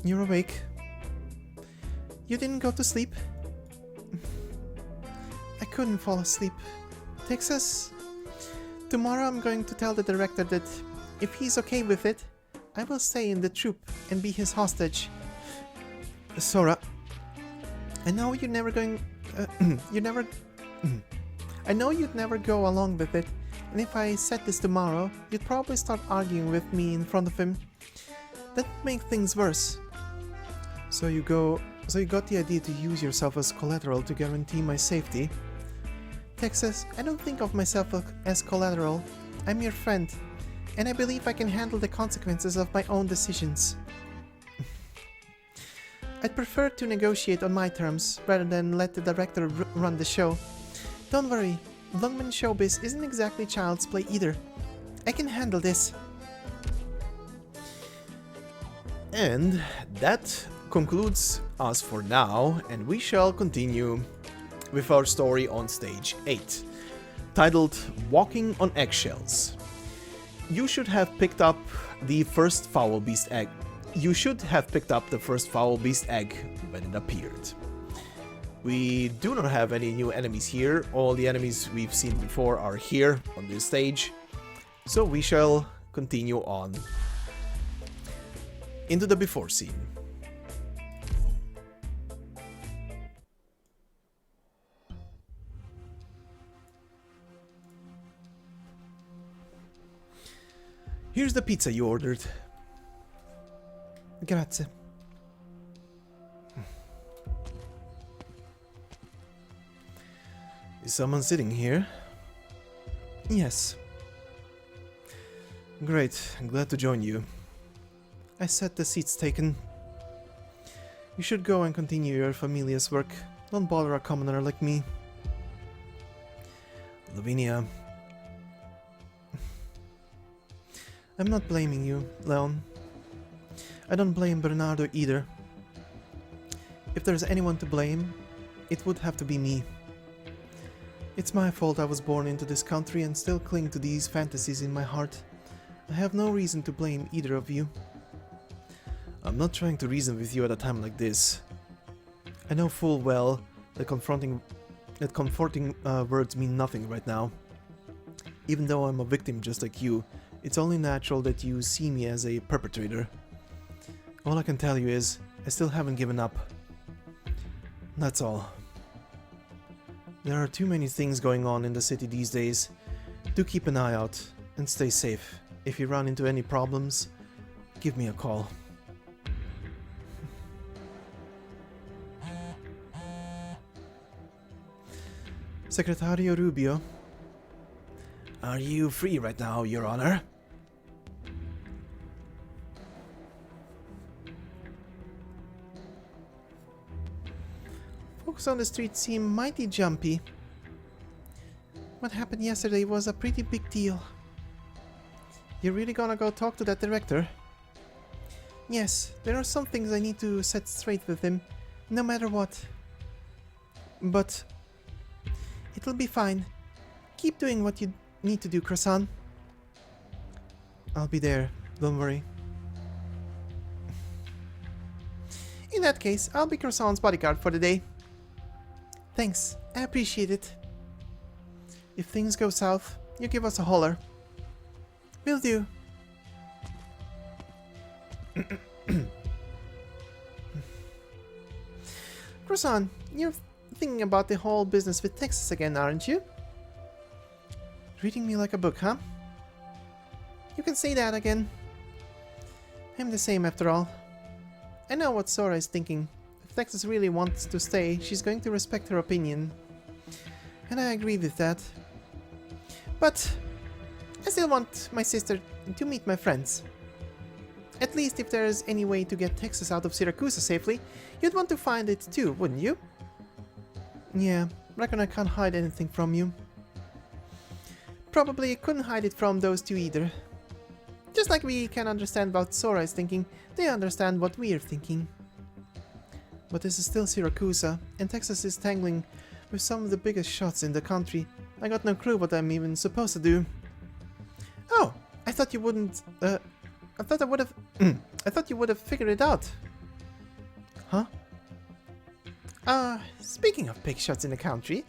You're awake. You didn't go to sleep? I couldn't fall asleep. Texas? Tomorrow I'm going to tell the director that if he's okay with it, I will stay in the troop and be his hostage. Sora, I know you're never going... I know you'd never go along with it, and if I said this tomorrow, you'd probably start arguing with me in front of him. That'd make things worse. So you got the idea to use yourself as collateral to guarantee my safety? Texas, I don't think of myself as collateral. I'm your friend, and I believe I can handle the consequences of my own decisions. I'd prefer to negotiate on my terms, rather than let the director run the show. Don't worry, Lungman Showbiz isn't exactly child's play either. I can handle this. And that concludes us for now, and we shall continue with our story on stage 8, titled Walking on Eggshells. You should have picked up the first Foul Beast egg. You should have picked up the first Foul Beast egg when it appeared. We do not have any new enemies here. All the enemies we've seen before are here on this stage. So we shall continue on into the before scene. Here's the pizza you ordered. Grazie. Is someone sitting here? Yes. Great, I'm glad to join you. I said the seat's taken. You should go and continue your familia's work. Don't bother a commoner like me. Lavinia. I'm not blaming you, Leon. I don't blame Bernardo either. If there's anyone to blame, it would have to be me. It's my fault I was born into this country and still cling to these fantasies in my heart. I have no reason to blame either of you. I'm not trying to reason with you at a time like this. I know full well that comforting words mean nothing right now. Even though I'm a victim just like you, it's only natural that you see me as a perpetrator. All I can tell you is, I still haven't given up. That's all. There are too many things going on in the city these days. Do keep an eye out and stay safe. If you run into any problems, give me a call. Secretario Rubio. Are you free right now, Your Honor? Folks on the street seem mighty jumpy. What happened yesterday was a pretty big deal. You really gonna go talk to that director? Yes, there are some things I need to set straight with him, no matter what. But it'll be fine. Keep doing what you need to do, Croissant. I'll be there, don't worry. In that case, I'll be Croissant's bodyguard for the day. Thanks, I appreciate it. If things go south, you give us a holler. Will do. Croissant, you're thinking about the whole business with Texas again, aren't you? Reading me like a book, huh? You can say that again. I'm the same after all. I know what Sora is thinking. If Texas really wants to stay, she's going to respect her opinion. And I agree with that. But I still want my sister to meet my friends. At least if there's any way to get Texas out of Siracusa safely, you'd want to find it too, wouldn't you? Yeah, reckon I can't hide anything from you. Probably couldn't hide it from those two either. Just like we can understand what Sora is thinking, they understand what we're thinking. But this is still Siracusa, and Texas is tangling with some of the biggest shots in the country. I got no clue what I'm even supposed to do. Oh, I thought you wouldn't, I thought you would have figured it out. Huh? Speaking of big shots in the country,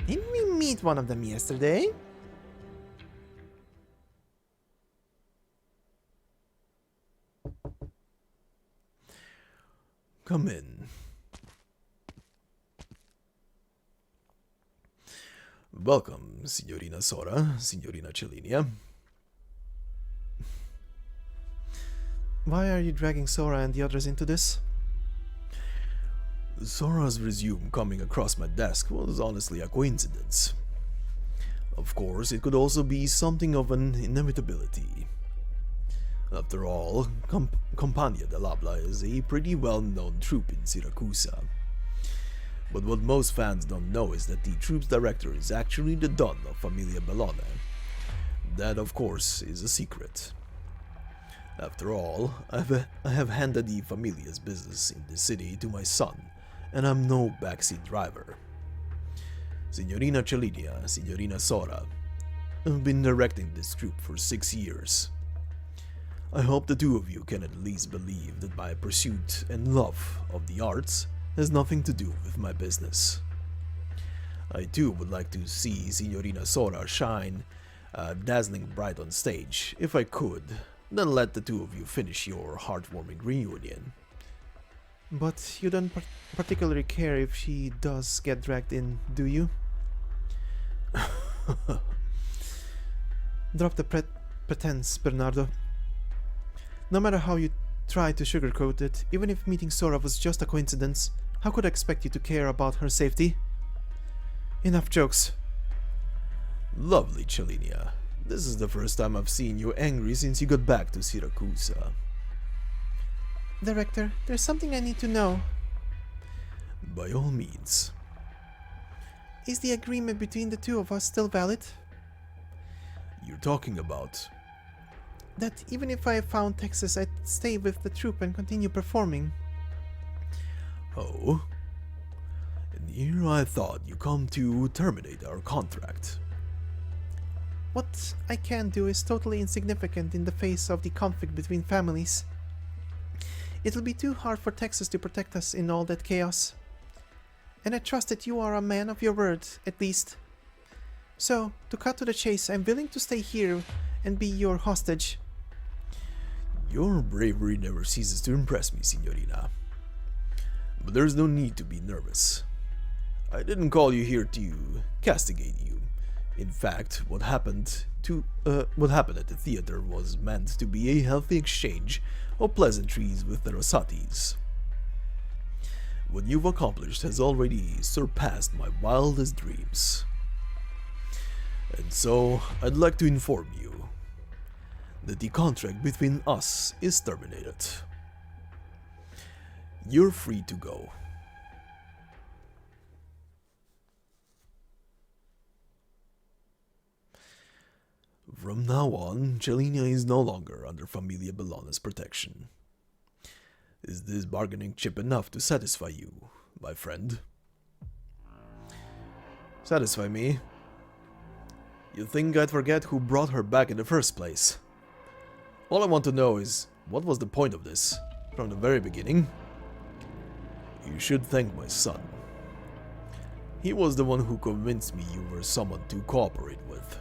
didn't we meet one of them yesterday? Come in. Welcome, Signorina Sora, Signorina Celinia. Why are you dragging Sora and the others into this? Sora's resume coming across my desk was honestly a coincidence. Of course, it could also be something of an inevitability. After all, Compagnia dell'Abla is a pretty well-known troupe in Siracusa. But what most fans don't know is that the troupe's director is actually the Don of Familia Bellone. That, of course, is a secret. After all, I have handed the Familia's business in the city to my son, and I'm no backseat driver. Signorina Celinia, Signorina Sora, I've been directing this troupe for 6 years. I hope the two of you can at least believe that my pursuit and love of the arts has nothing to do with my business. I too would like to see Signorina Sora shine dazzling bright on stage, if I could. Then let the two of you finish your heartwarming reunion. But you don't particularly care if she does get dragged in, do you? Drop the pretense, Bernardo. No matter how you try to sugarcoat it, even if meeting Sora was just a coincidence, how could I expect you to care about her safety? Enough jokes. Lovely, Celinia. This is the first time I've seen you angry since you got back to Siracusa. Director, there's something I need to know. By all means. Is the agreement between the two of us still valid? You're talking about... That even if I found Texas, I'd stay with the troupe and continue performing. Oh? And here I thought you come to terminate our contract. What I can do is totally insignificant in the face of the conflict between families. It'll be too hard for Texas to protect us in all that chaos. And I trust that you are a man of your word, at least. So, to cut to the chase, I'm willing to stay here and be your hostage. Your bravery never ceases to impress me, Signorina. But there's no need to be nervous. I didn't call you here to castigate you. In fact, what happened at the theater was meant to be a healthy exchange of pleasantries with the Rossatis. What you've accomplished has already surpassed my wildest dreams. And so, I'd like to inform you that the contract between us is terminated. You're free to go. From now on, Celinia is no longer under Familia Bellona's protection. Is this bargaining chip enough to satisfy you, my friend? Satisfy me? You think I'd forget who brought her back in the first place? All I want to know is, what was the point of this, from the very beginning? You should thank my son. He was the one who convinced me you were someone to cooperate with.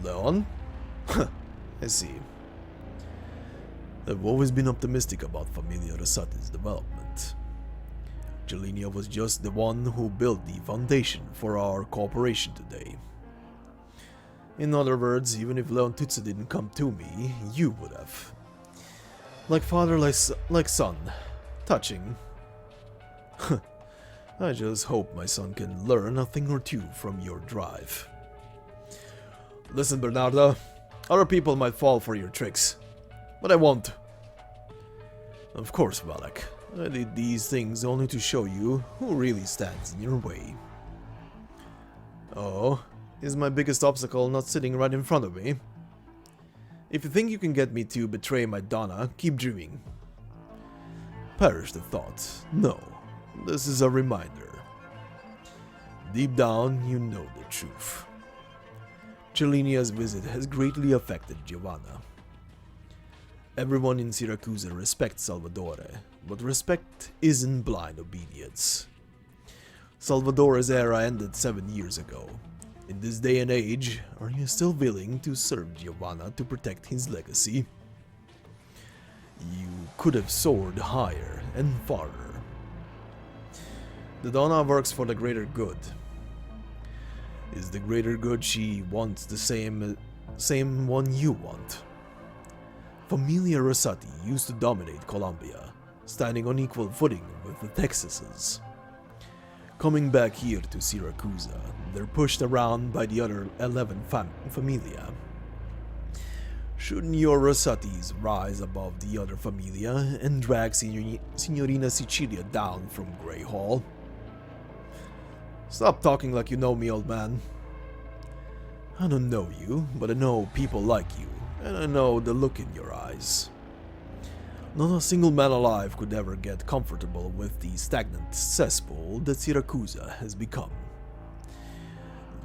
Leon? I see. I've always been optimistic about Familia Rossati's development. Celinia was just the one who built the foundation for our cooperation today. In other words, even if Leon Tutsi didn't come to me, you would have. Like father, like son. Touching. I just hope my son can learn a thing or two from your drive. Listen, Bernardo, other people might fall for your tricks, but I won't. Of course, Valak. I did these things only to show you who really stands in your way. Oh, is my biggest obstacle not sitting right in front of me? If you think you can get me to betray my Donna, keep dreaming. Perish the thought. No, this is a reminder. Deep down, you know the truth. Celinia's visit has greatly affected Giovanna. Everyone in Siracusa respects Salvatore, but respect isn't blind obedience. Salvatore's era ended 7 years ago. In this day and age, are you still willing to serve Giovanna to protect his legacy? You could have soared higher and farther. The Donna works for the greater good. Is the greater good she wants the same one you want? Familia Rossati used to dominate Colombia, standing on equal footing with the Texases. Coming back here to Siracusa, they're pushed around by the other 11 Familia. Shouldn't your Rossatis rise above the other Familia and drag Signorina Sicilia down from Grey Hall? Stop talking like you know me, old man. I don't know you, but I know people like you, and I know the look in your eyes. Not a single man alive could ever get comfortable with the stagnant cesspool that Siracusa has become.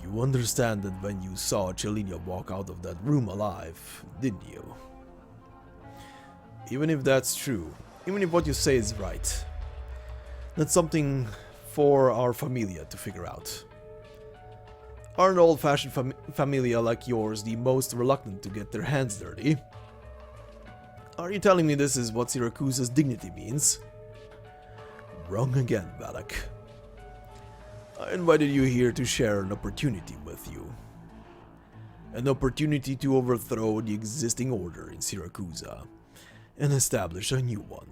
You understand that when you saw Celinia walk out of that room alive, didn't you? Even if that's true, even if what you say is right, that's something for our familia to figure out. Aren't old-fashioned familia like yours the most reluctant to get their hands dirty? Are you telling me this is what Siracusa's dignity means? Wrong again, Valak. I invited you here to share an opportunity with you. An opportunity to overthrow the existing order in Siracusa and establish a new one.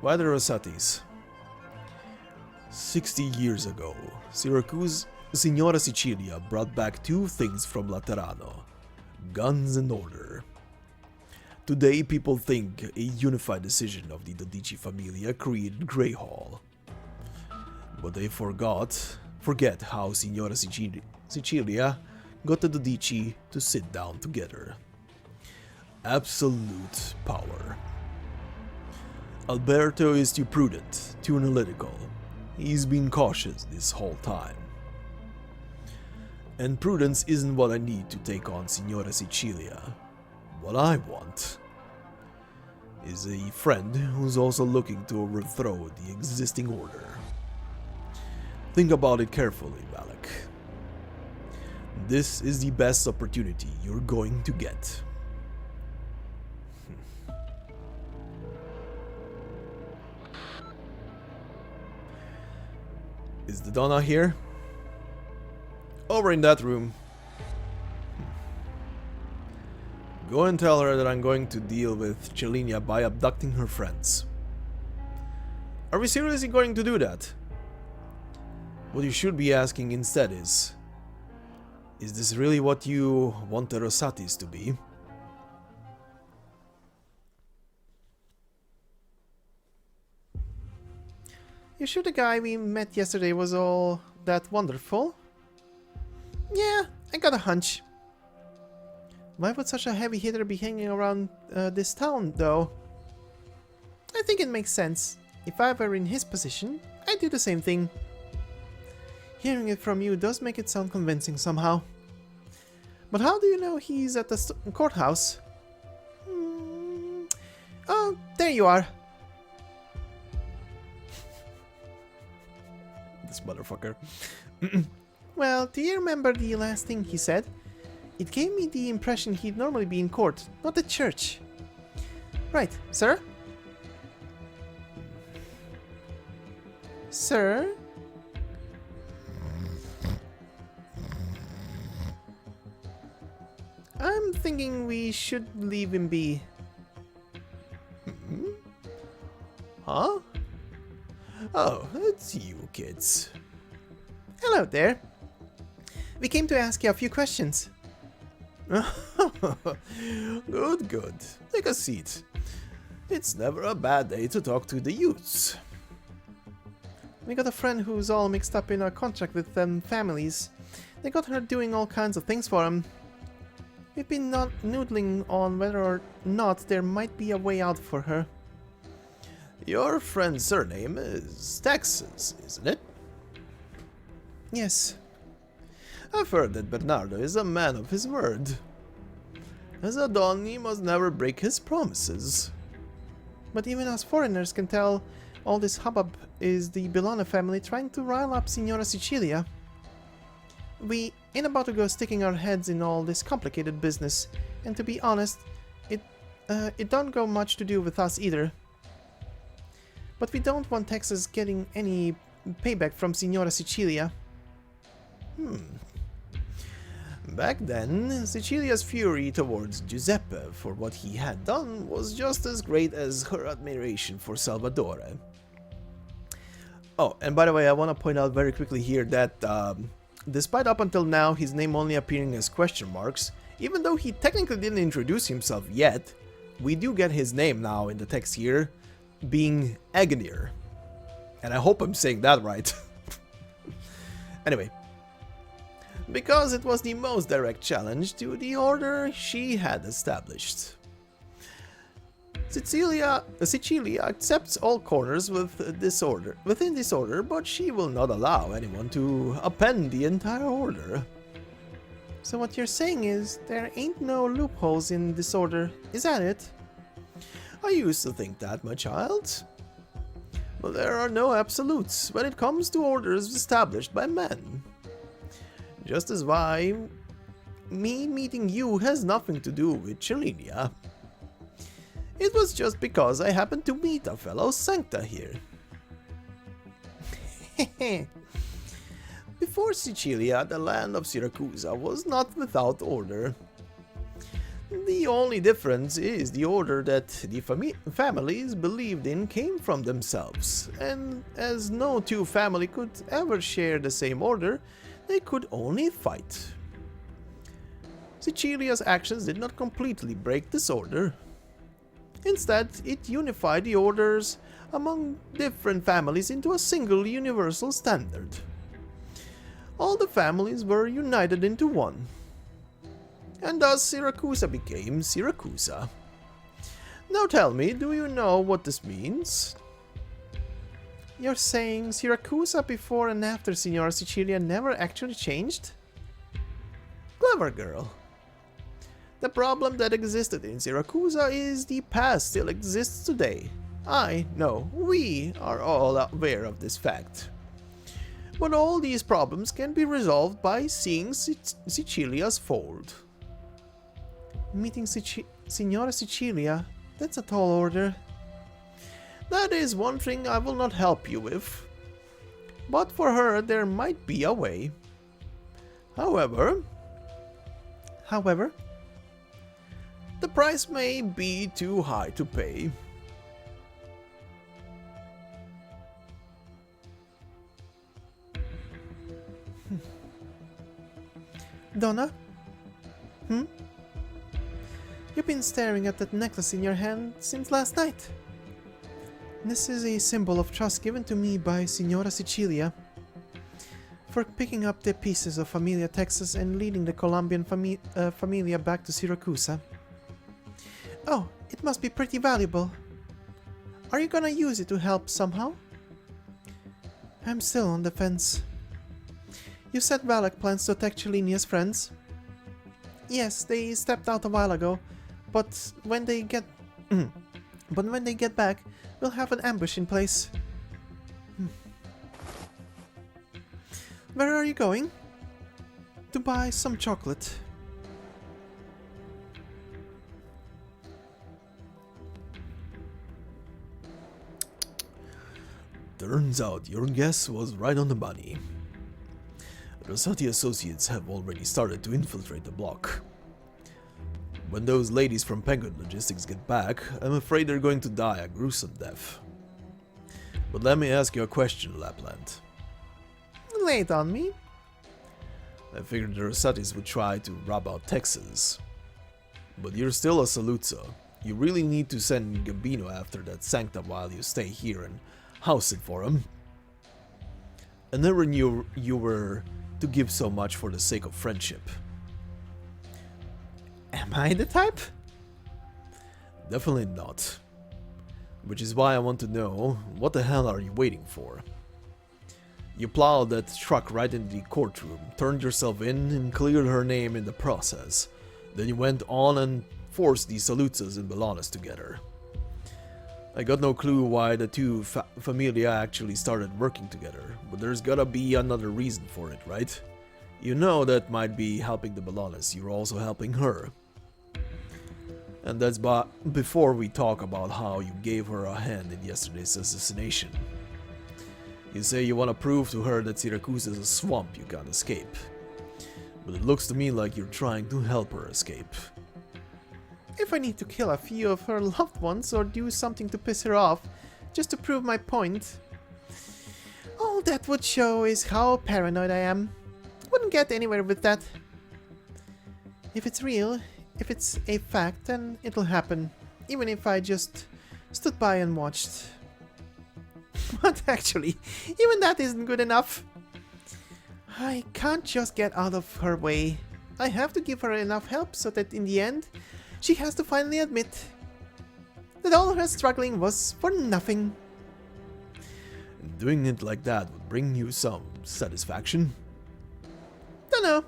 Why the Rossatis? 60 years ago, Signora Sicilia brought back two things from Laterano: guns and order. Today, people think a unified decision of the Dodici Familia created Grey Hall. But they forget how Signora Sicilia got the Dodici to sit down together. Absolute power. Alberto is too prudent, too analytical. He's been cautious this whole time. And prudence isn't what I need to take on Signora Sicilia. What I want is a friend who's also looking to overthrow the existing order. Think about it carefully, Valak. This is the best opportunity you're going to get. Is the Donna here? Over in that room. Go and tell her that I'm going to deal with Chelinia by abducting her friends. Are we seriously going to do that? What you should be asking instead is this really what you want the Rosatis to be? You sure the guy we met yesterday was all that wonderful? Yeah, I got a hunch. Why would such a heavy hitter be hanging around this town, though? I think it makes sense. If I were in his position, I'd do the same thing. Hearing it from you does make it sound convincing somehow. But how do you know he's at the courthouse? Oh, there you are. This motherfucker. Well, do you remember the last thing he said? It gave me the impression he'd normally be in court, not at church. Right, sir? Sir? I'm thinking we should leave him be. Huh? Oh, it's you kids. Hello there. We came to ask you a few questions. Good, good. Take a seat. It's never a bad day to talk to the youths. We got a friend who's all mixed up in a contract with them families. They got her doing all kinds of things for them. We've been not noodling on whether or not there might be a way out for her. Your friend's surname is Texas, isn't it? Yes. I've heard that Bernardo is a man of his word. As a Don, he must never break his promises. But even us foreigners can tell all this hubbub is the Bilana family trying to rile up Signora Sicilia. We ain't about to go sticking our heads in all this complicated business, and to be honest, it don't go much to do with us either. But we don't want Texas getting any payback from Signora Sicilia. Back then, Sicilia's fury towards Giuseppe for what he had done was just as great as her admiration for Salvatore. Oh, and by the way, I want to point out very quickly here that despite up until now his name only appearing as question marks, even though he technically didn't introduce himself yet, we do get his name now in the text here, being Agonir. And I hope I'm saying that right. Anyway, because it was the most direct challenge to the order she had established. Sicilia accepts all corners within this order, but she will not allow anyone to append the entire order. So what you're saying is, there ain't no loopholes in this order, is that it? I used to think that, my child. But there are no absolutes when it comes to orders established by men. Just as why me meeting you has nothing to do with Chelinia. It was just because I happened to meet a fellow Sancta here. Before Sicilia, the land of Siracusa was not without order. The only difference is the order that the families believed in came from themselves, and as no two families could ever share the same order, they could only fight. Sicilia's actions did not completely break this order. Instead, it unified the orders among different families into a single universal standard. All the families were united into one. And thus Siracusa became Siracusa. Now tell me, do you know what this means? You're saying Siracusa before and after Signora Sicilia never actually changed? Clever girl. The problem that existed in Siracusa is the past still exists today. I know, we are all aware of this fact. But all these problems can be resolved by seeing Sicilia's fold. Meeting Signora Sicilia? That's a tall order. That is one thing I will not help you with. But for her, there might be a way. However, the price may be too high to pay. Donna? You've been staring at that necklace in your hand since last night. This is a symbol of trust given to me by Signora Sicilia for picking up the pieces of Familia Texas and leading the Colombian Familia back to Siracusa. Oh, it must be pretty valuable. Are you gonna use it to help somehow? I'm still on the fence. You said Valak plans to attack Cellinia's friends? Yes, they stepped out a while ago, but when they get back, we'll have an ambush in place. Where are you going? To buy some chocolate. Turns out your guess was right on the money. Rosati Associates have already started to infiltrate the block. When those ladies from Penguin Logistics get back, I'm afraid they're going to die a gruesome death. But let me ask you a question, Lapland. Lay it on me. I figured the Rosatis would try to rob out Texas. But you're still a Saluzzo. You really need to send Gambino after that Sancta while you stay here and house it for him. I never knew you were to give so much for the sake of friendship. Am I the type? Definitely not. Which is why I want to know, what the hell are you waiting for? You plowed that truck right into the courtroom, turned yourself in, and cleared her name in the process. Then you went on and forced the Saluzzas and Bellanas together. I got no clue why the two familia actually started working together, but there's gotta be another reason for it, right? You know that might be helping the Bellanas, you're also helping her. And that's before we talk about how you gave her a hand in yesterday's assassination. You say you want to prove to her that Siracusa is a swamp you can't escape. But it looks to me like you're trying to help her escape. If I need to kill a few of her loved ones or do something to piss her off, just to prove my point, all that would show is how paranoid I am. Wouldn't get anywhere with that. If it's real, if it's a fact, then it'll happen, even if I just stood by and watched. But actually, even that isn't good enough. I can't just get out of her way. I have to give her enough help so that in the end, she has to finally admit that all her struggling was for nothing. Doing it like that would bring you some satisfaction? Dunno.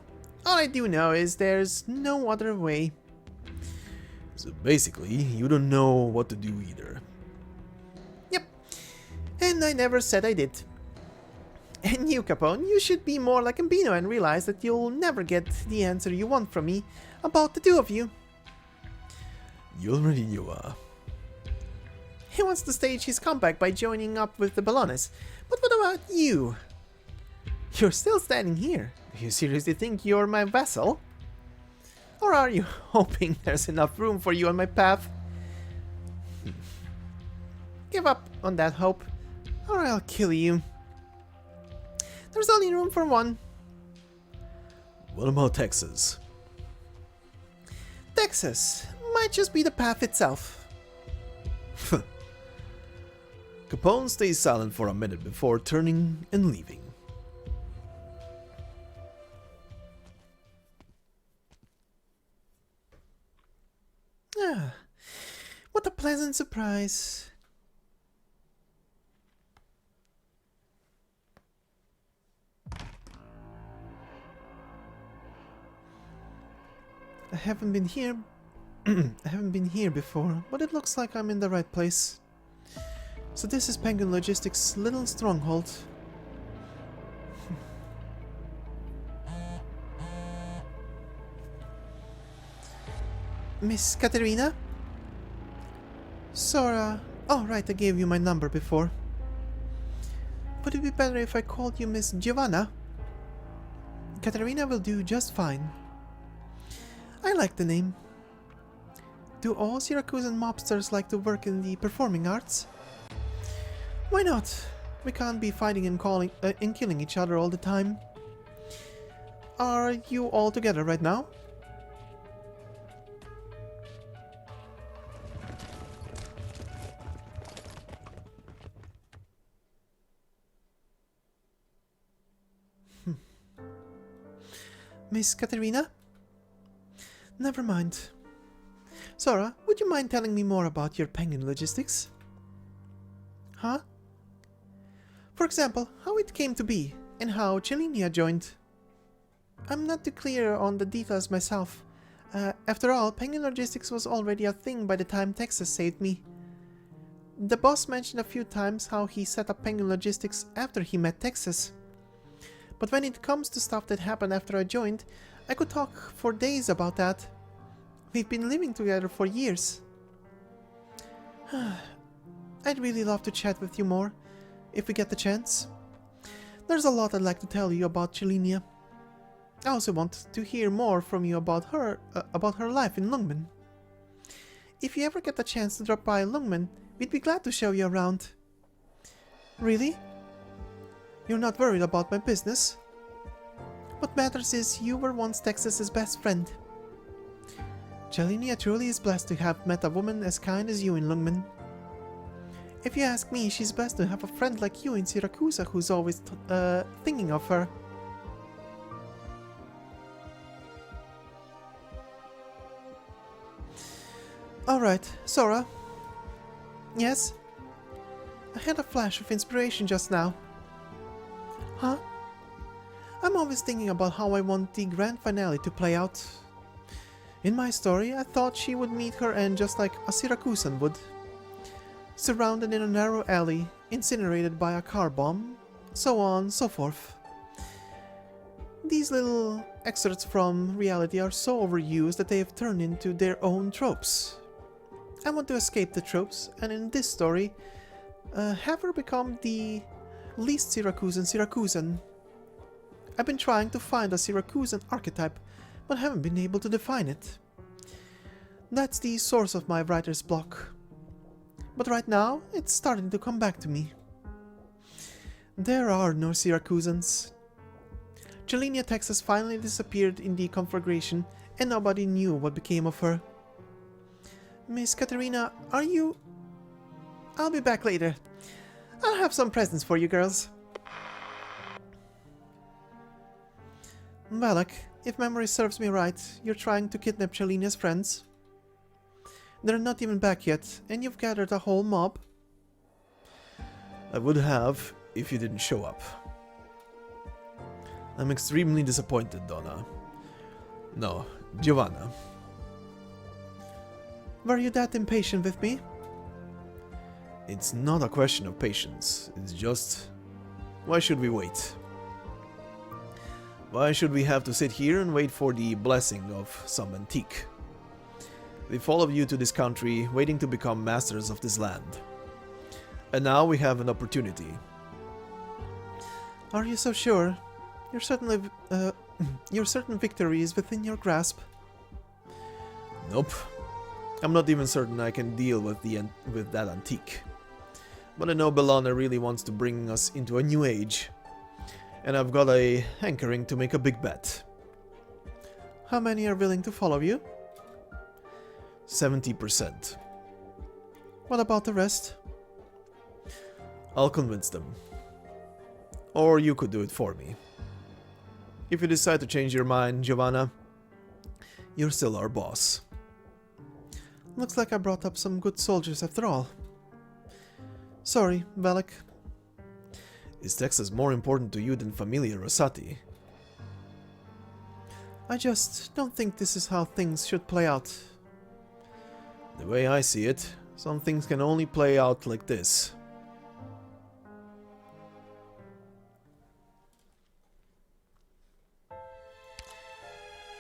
All I do know is there's no other way. So basically, you don't know what to do either. Yep. And I never said I did. And you, Capone, you should be more like Gambino and realize that you'll never get the answer you want from me about the two of you. You already knew, He wants to stage his comeback by joining up with the Bellanas. But what about you? You're still standing here. Do you seriously think you're my vassal? Or are you hoping there's enough room for you on my path? Give up on that hope, or I'll kill you. There's only room for one. What about Texas? Texas might just be the path itself. Capone stays silent for a minute before turning and leaving. Ah, what a pleasant surprise. I haven't been here before, but it looks like I'm in the right place. So this is Penguin Logistics' little stronghold. Miss Katerina? Sora... Oh, right, I gave you my number before. Would it be better if I called you Miss Giovanna? Katerina will do just fine. I like the name. Do all Siracusan mobsters like to work in the performing arts? Why not? We can't be fighting and killing each other all the time. Are you all together right now? Miss Katerina? Never mind. Sora, would you mind telling me more about your penguin logistics? Huh? For example, how it came to be, and how Chelinia joined. I'm not too clear on the details myself. After all, penguin logistics was already a thing by the time Texas saved me. The boss mentioned a few times how he set up penguin logistics after he met Texas. But when it comes to stuff that happened after I joined, I could talk for days about that. We've been living together for years. I'd really love to chat with you more, if we get the chance. There's a lot I'd like to tell you about Chelinia. I also want to hear more from you about her life in Lungmen. If you ever get the chance to drop by Lungmen, we'd be glad to show you around. Really? You're not worried about my business? What matters is you were once Texas's best friend. Chelinia truly is blessed to have met a woman as kind as you in Lungmen. If you ask me, she's best to have a friend like you in Siracusa who's always thinking of her. Alright, Sora. Yes? I had a flash of inspiration just now. Huh? I'm always thinking about how I want the grand finale to play out. In my story, I thought she would meet her end just like a Siracusan would. Surrounded in a narrow alley, incinerated by a car bomb, so on, so forth. These little excerpts from reality are so overused that they have turned into their own tropes. I want to escape the tropes, and in this story, have her become the least Siracusan. I've been trying to find a Siracusan archetype, but haven't been able to define it. That's the source of my writer's block. But right now, it's starting to come back to me. There are no Siracusans. Chelinia, Texas finally disappeared in the conflagration, and nobody knew what became of her. Miss Katerina, are you... I'll be back later. I'll have some presents for you girls. Valak, if memory serves me right, you're trying to kidnap Chelinia's friends. They're not even back yet, and you've gathered a whole mob. I would have if you didn't show up. I'm extremely disappointed, Donna. No, Giovanna. Were you that impatient with me? It's not a question of patience, it's just... Why should we wait? Why should we have to sit here and wait for the blessing of some antique? We followed you to this country, waiting to become masters of this land. And now we have an opportunity. Are you so sure? Your certain victory is within your grasp. Nope. I'm not even certain I can deal with that antique. But I know Bellana really wants to bring us into a new age. And I've got a hankering to make a big bet. How many are willing to follow you? 70%. What about the rest? I'll convince them. Or you could do it for me. If you decide to change your mind, Giovanna, you're still our boss. Looks like I brought up some good soldiers after all. Sorry, Valak. Is Texas more important to you than Familia Rosati? I just don't think this is how things should play out. The way I see it, some things can only play out like this.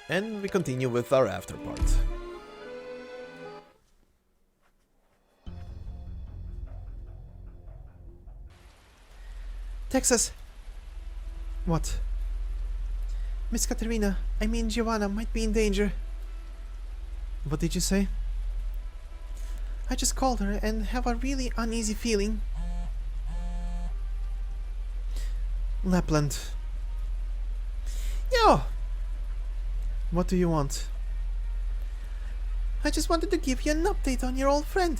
And we continue with our after part. Texas! What? Miss Katerina, I mean Giovanna, might be in danger. What did you say? I just called her and have a really uneasy feeling. Lapland. Yo! What do you want? I just wanted to give you an update on your old friend.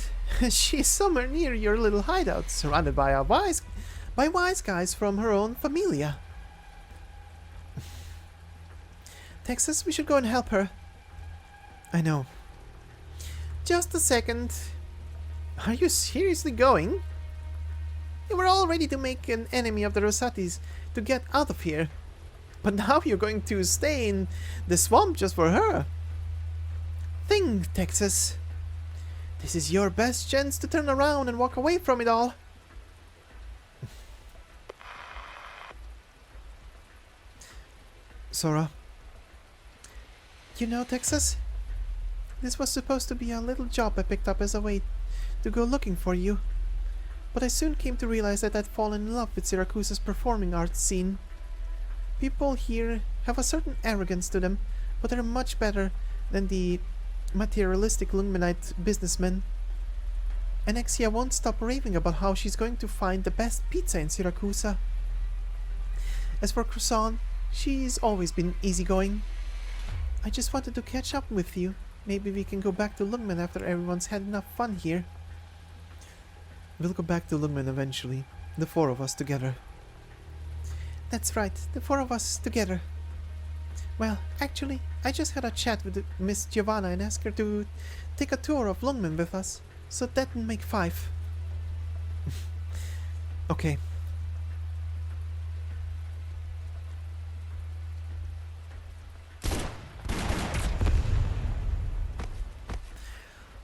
She's somewhere near your little hideout, surrounded by wise guys from her own familia. Texas, we should go and help her. I know. Just a second. Are you seriously going? You were all ready to make an enemy of the Rosattis to get out of here. But now you're going to stay in the swamp just for her. Think, Texas. This is your best chance to turn around and walk away from it all. Sora. You know, Texas, this was supposed to be a little job I picked up as a way to go looking for you. But I soon came to realize that I'd fallen in love with Siracusa's performing arts scene. People here have a certain arrogance to them, but they're much better than the materialistic Lungmanite businessmen. Anexia won't stop raving about how she's going to find the best pizza in Siracusa. As for Croissant, she's always been easygoing. I just wanted to catch up with you. Maybe we can go back to Lungmen after everyone's had enough fun here. We'll go back to Lungmen eventually, the four of us together. That's right, the four of us together. Well, actually, I just had a chat with Miss Giovanna and asked her to take a tour of Lungmen with us, so that would make 5. Okay.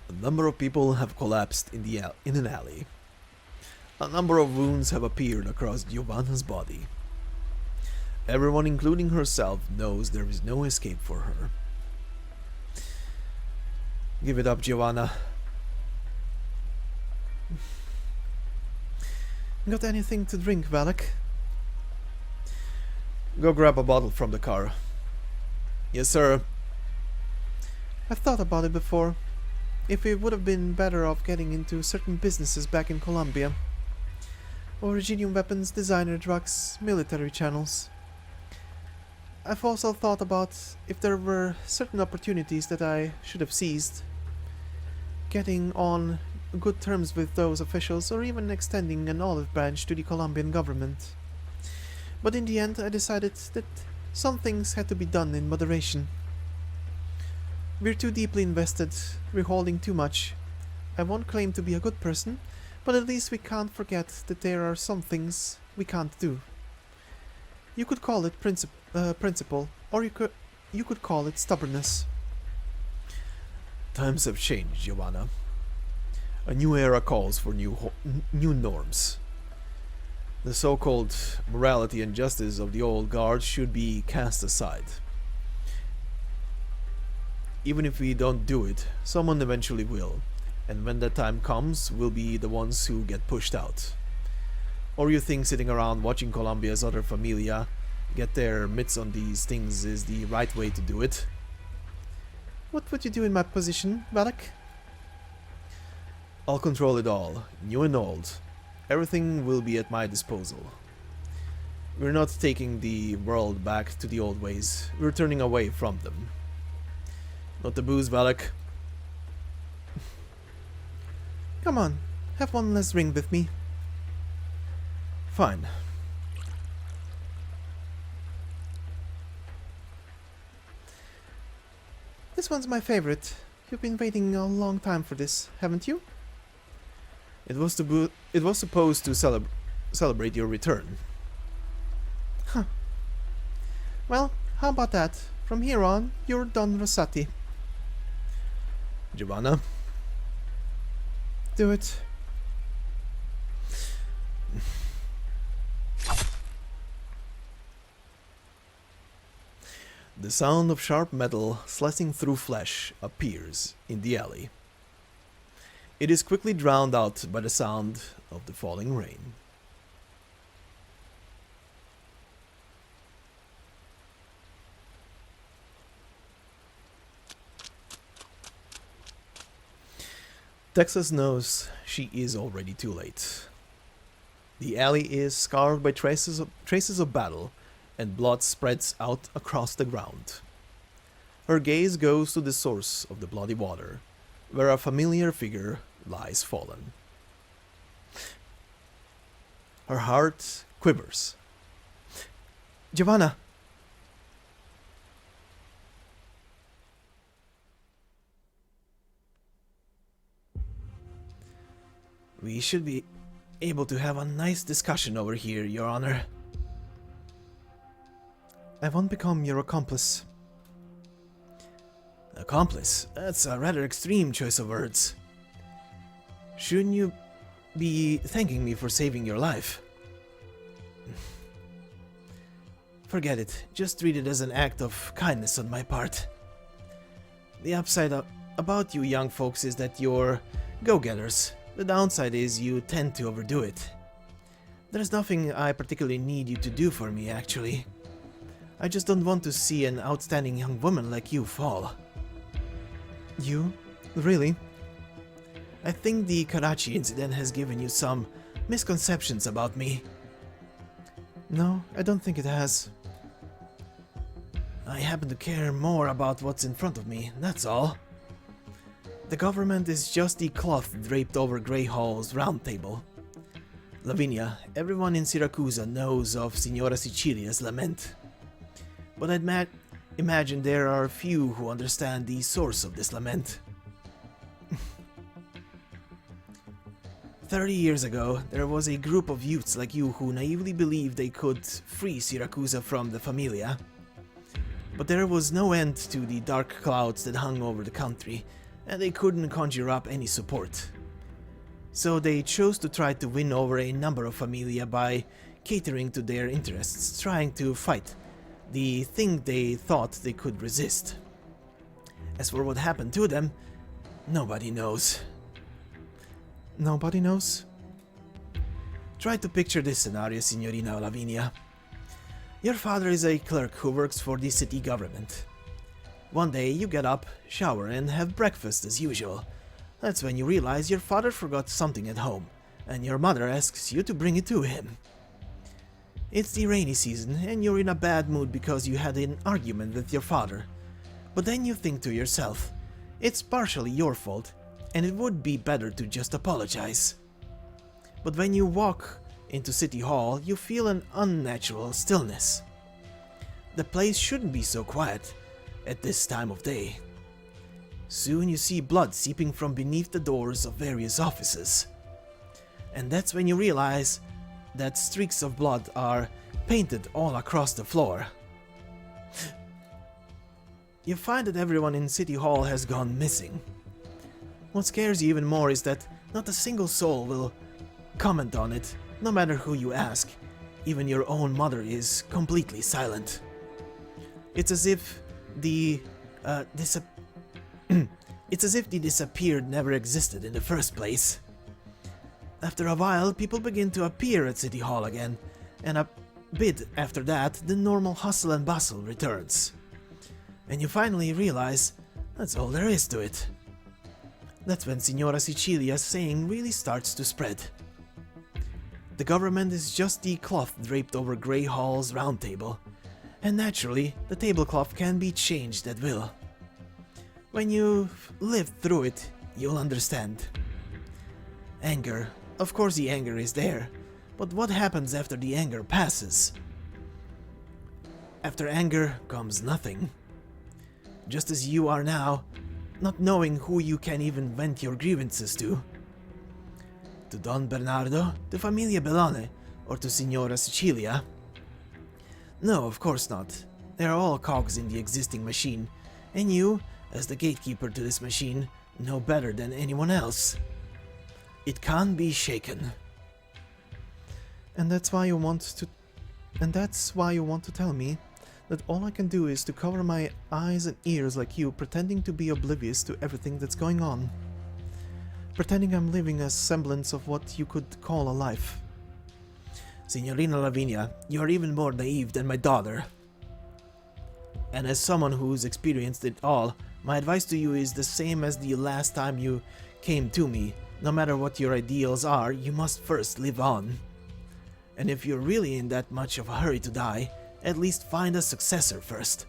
A number of people have collapsed in an alley. A number of wounds have appeared across Giovanna's body. Everyone, including herself, knows there is no escape for her. Give it up, Giovanna. Got anything to drink, Valak? Go grab a bottle from the car. Yes, sir. I've thought about it before. If we would have been better off getting into certain businesses back in Colombia. Originium weapons, designer drugs, military channels. I've also thought about if there were certain opportunities that I should have seized. Getting on good terms with those officials or even extending an olive branch to the Colombian government. But in the end I decided that some things had to be done in moderation. We're too deeply invested, we're holding too much. I won't claim to be a good person, but at least we can't forget that there are some things we can't do. You could call it principle, or you could call it stubbornness. Times have changed, Giovanna. A new era calls for new norms. The so-called morality and justice of the old guard should be cast aside. Even if we don't do it, someone eventually will, and when that time comes, we'll be the ones who get pushed out. Or you think sitting around watching Colombia's other familia get their mitts on these things is the right way to do it? What would you do in my position, Valak? I'll control it all, new and old. Everything will be at my disposal. We're not taking the world back to the old ways, we're turning away from them. Not the booze, Valak. Come on, have one less drink with me. Fine. This one's my favorite. You've been waiting a long time for this, haven't you? It was supposed to celebrate your return. Huh. Well, how about that? From here on, you're Don Rosati. Giovanna? Do it. The sound of sharp metal slicing through flesh appears in the alley. It is quickly drowned out by the sound of the falling rain. Texas knows she is already too late. The alley is scarred by traces of battle, and blood spreads out across the ground. Her gaze goes to the source of the bloody water, where a familiar figure lies fallen. Her heart quivers. Giovanna! We should be able to have a nice discussion over here, Your Honor. I won't become your accomplice. Accomplice? That's a rather extreme choice of words. Shouldn't you be thanking me for saving your life? Forget it. Just treat it as an act of kindness on my part. The upside about you young folks is that you're go-getters. The downside is you tend to overdo it. There's nothing I particularly need you to do for me, actually. I just don't want to see an outstanding young woman like you fall. You? Really? I think the Karachi incident has given you some misconceptions about me. No, I don't think it has. I happen to care more about what's in front of me, that's all. The government is just the cloth draped over Grey Hall's round table. Lavinia, everyone in Siracusa knows of Signora Sicilia's lament. But I'd imagine there are few who understand the source of this lament. 30 years ago, there was a group of youths like you who naively believed they could free Siracusa from the Familia. But there was no end to the dark clouds that hung over the country, and they couldn't conjure up any support. So they chose to try to win over a number of Familia by catering to their interests, trying to fight the thing they thought they could resist. As for what happened to them, nobody knows. Nobody knows? Try to picture this scenario, Signorina Lavinia. Your father is a clerk who works for the city government. One day you get up, shower, and have breakfast as usual. That's when you realize your father forgot something at home, and your mother asks you to bring it to him. It's the rainy season, and you're in a bad mood because you had an argument with your father. But then you think to yourself, it's partially your fault, and it would be better to just apologize. But when you walk into City Hall, you feel an unnatural stillness. The place shouldn't be so quiet at this time of day. Soon you see blood seeping from beneath the doors of various offices. And that's when you realize that streaks of blood are painted all across the floor. You find that everyone in City Hall has gone missing. What scares you even more is that not a single soul will comment on it, no matter who you ask. Even your own mother is completely silent. It's as if the disappeared never existed in the first place. After a while, people begin to appear at City Hall again, and a bit after that, the normal hustle and bustle returns. And you finally realize that's all there is to it. That's when Signora Sicilia's saying really starts to spread. The government is just the cloth draped over Grey Hall's round table, and naturally, the tablecloth can be changed at will. When you've lived through it, you'll understand. Anger. Of course the anger is there, but what happens after the anger passes? After anger comes nothing. Just as you are now, not knowing who you can even vent your grievances to. To Don Bernardo, to Familia Bellone, or to Signora Sicilia? No, of course not. They are all cogs in the existing machine, and you, as the gatekeeper to this machine, know better than anyone else. It can't be shaken. And that's why you want to tell me that all I can do is to cover my eyes and ears like you, pretending to be oblivious to everything that's going on. Pretending I'm living a semblance of what you could call a life. Signorina Lavinia, you are even more naive than my daughter. And as someone who's experienced it all, my advice to you is the same as the last time you came to me. No matter what your ideals are, you must first live on. And if you're really in that much of a hurry to die, at least find a successor first.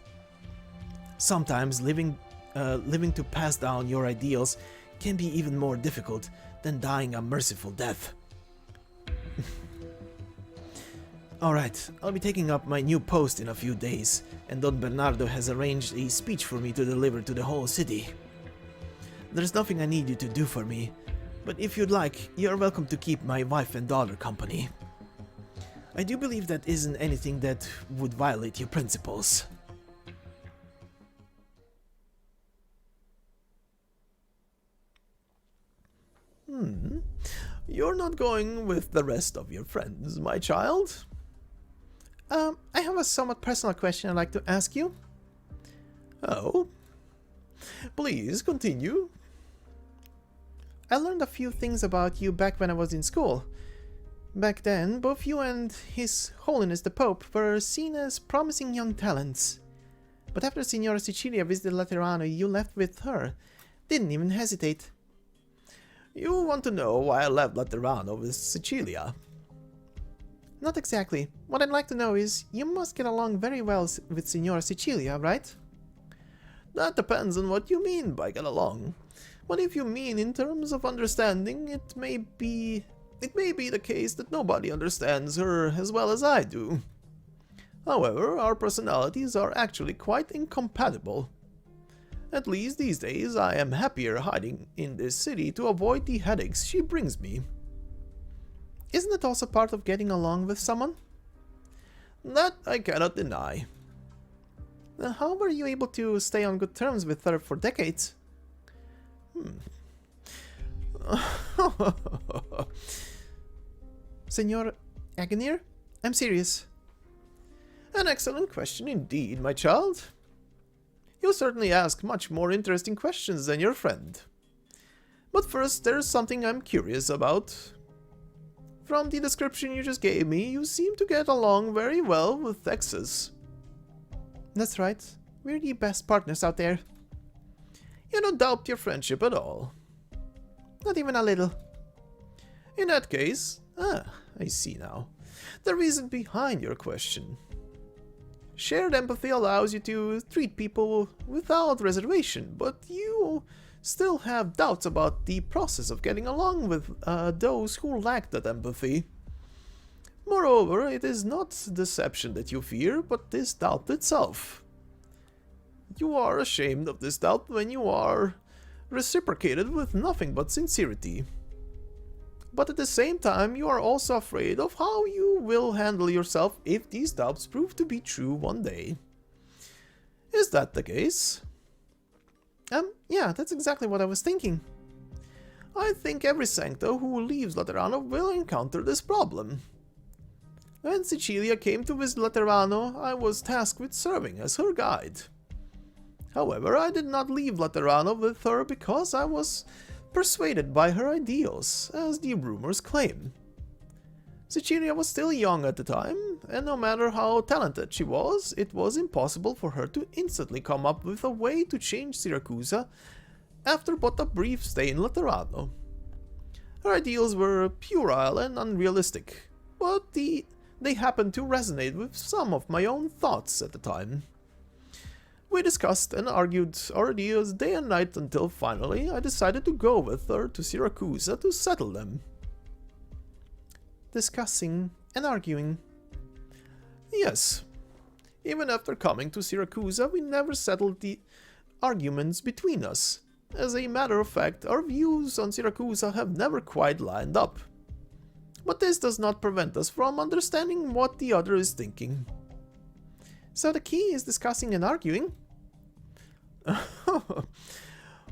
Sometimes living to pass down your ideals can be even more difficult than dying a merciful death. Alright, I'll be taking up my new post in a few days, and Don Bernardo has arranged a speech for me to deliver to the whole city. There's nothing I need you to do for me, but if you'd like, you're welcome to keep my wife and daughter company. I do believe that isn't anything that would violate your principles. You're not going with the rest of your friends, my child? I have a somewhat personal question I'd like to ask you. Oh? Please, continue. I learned a few things about you back when I was in school. Back then, both you and His Holiness the Pope were seen as promising young talents. But after Signora Sicilia visited Laterano, you left with her. Didn't even hesitate. You want to know why I left Laterano with Sicilia? Not exactly. What I'd like to know is, you must get along very well with Signora Sicilia, right? That depends on what you mean by get along. But if you mean in terms of understanding, it may be the case that nobody understands her as well as I do. However, our personalities are actually quite incompatible. At least these days I am happier hiding in this city to avoid the headaches she brings me. Isn't it also part of getting along with someone? That I cannot deny. How were you able to stay on good terms with her for decades? Senor Agonir? I'm serious. An excellent question indeed, my child. You certainly ask much more interesting questions than your friend. But first, there's something I'm curious about. From the description you just gave me, you seem to get along very well with Texas. That's right. We're the best partners out there. You don't doubt your friendship at all. Not even a little. In that case, I see now. The reason behind your question. Shared empathy allows you to treat people without reservation, but you still have doubts about the process of getting along with those who lack that empathy. Moreover, it is not deception that you fear, but this doubt itself. You are ashamed of this doubt when you are reciprocated with nothing but sincerity. But at the same time, you are also afraid of how you will handle yourself if these doubts prove to be true one day. Is that the case? Yeah, that's exactly what I was thinking. I think every Sancto who leaves Laterano will encounter this problem. When Sicilia came to visit Laterano, I was tasked with serving as her guide. However, I did not leave Laterano with her because I was persuaded by her ideals, as the rumors claim. Sicilia was still young at the time, and no matter how talented she was, it was impossible for her to instantly come up with a way to change Siracusa after but a brief stay in Laterano. Her ideals were puerile and unrealistic, but they happened to resonate with some of my own thoughts at the time. We discussed and argued our ideas day and night until finally I decided to go with her to Siracusa to settle them. Discussing and arguing. Yes. Even after coming to Siracusa, we never settled the arguments between us. As a matter of fact, our views on Siracusa have never quite lined up. But this does not prevent us from understanding what the other is thinking. So the key is discussing and arguing?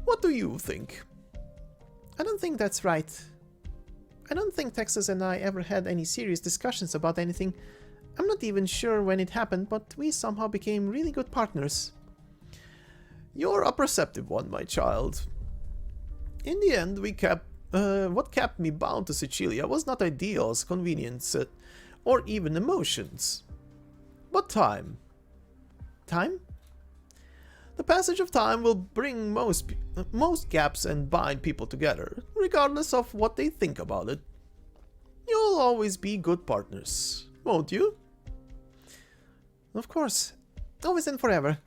What do you think? I don't think that's right. I don't think Texas and I ever had any serious discussions about anything. I'm not even sure when it happened, but we somehow became really good partners. You're a perceptive one, my child. In the end, what kept me bound to Sicilia was not ideals, convenience, or even emotions, but time. Time? The passage of time will bring most gaps and bind people together, regardless of what they think about it. You'll always be good partners, won't you? Of course. Always and forever.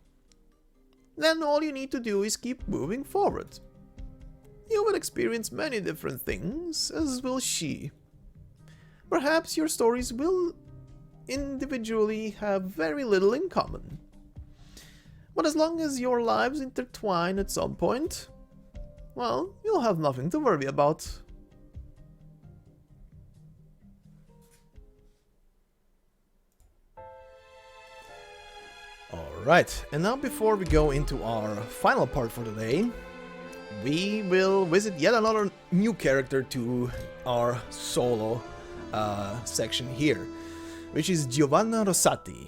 Then all you need to do is keep moving forward. You will experience many different things, as will she. Perhaps your stories will individually have very little in common. But as long as your lives intertwine at some point, well, you'll have nothing to worry about. Alright, and now before we go into our final part for today, we will visit yet another new character to our solo section here, which is Giovanna Rosati.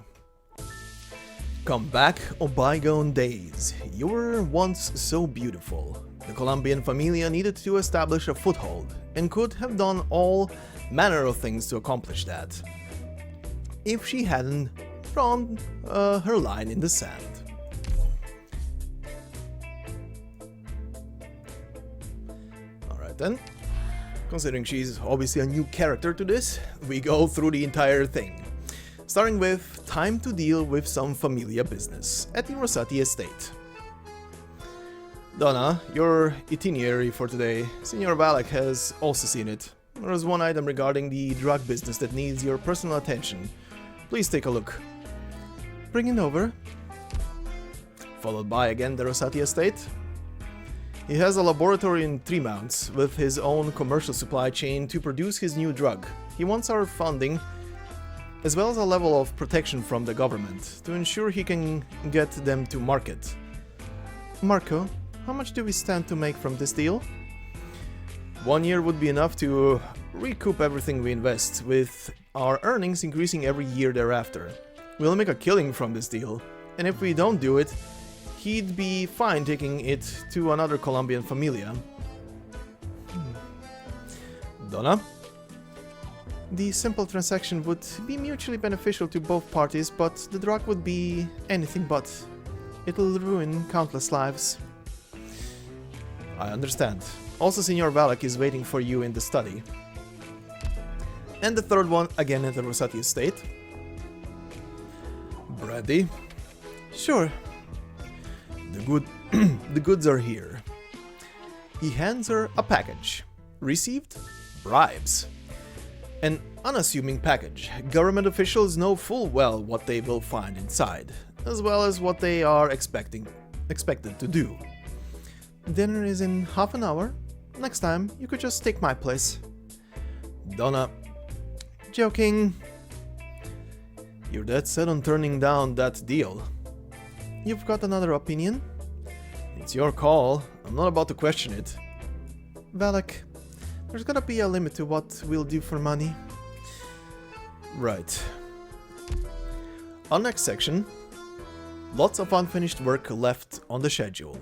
Come back, O bygone days. You were once so beautiful. The Colombian familia needed to establish a foothold, and could have done all manner of things to accomplish that, if she hadn't drawn her line in the sand. Alright then, considering she's obviously a new character to this, we go through the entire thing. Starting with time to deal with some familia business at the Rosati estate. Donna, your itinerary for today. Signor Valak has also seen it. There is one item regarding the drug business that needs your personal attention. Please take a look. Bring it over. Followed by again the Rosati estate. He has a laboratory in Tremounts with his own commercial supply chain to produce his new drug. He wants our funding, as well as a level of protection from the government, to ensure he can get them to market. Marco, how much do we stand to make from this deal? 1 year would be enough to recoup everything we invest, with our earnings increasing every year thereafter. We'll make a killing from this deal, and if we don't do it, he'd be fine taking it to another Colombian familia. Donna? The simple transaction would be mutually beneficial to both parties, but the drug would be anything but. It'll ruin countless lives. I understand. Also, Signor Valak is waiting for you in the study. And the third one, again at the Rosati estate. Brandy? Sure. The goods are here. He hands her a package. Received? Bribes. An unassuming package. Government officials know full well what they will find inside, as well as what they are expected to do. Dinner is in half an hour. Next time, you could just take my place. Donna. Joking. You're dead set on turning down that deal. You've got another opinion? It's your call. I'm not about to question it. Valak, there's gotta be a limit to what we'll do for money. Right. Our next section. Lots of unfinished work left on the schedule.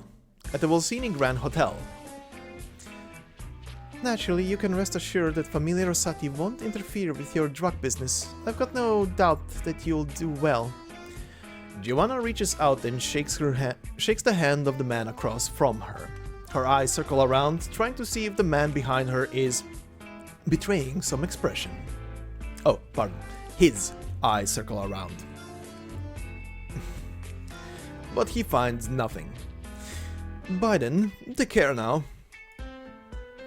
At the Volsini Grand Hotel. Naturally, you can rest assured that Familia Rosati won't interfere with your drug business. I've got no doubt that you'll do well. Giovanna reaches out and shakes the hand of the man across from her. Her eyes circle around, trying to see if the man behind her is betraying some expression. Oh, pardon. His eyes circle around. But he finds nothing. Biden, take care now.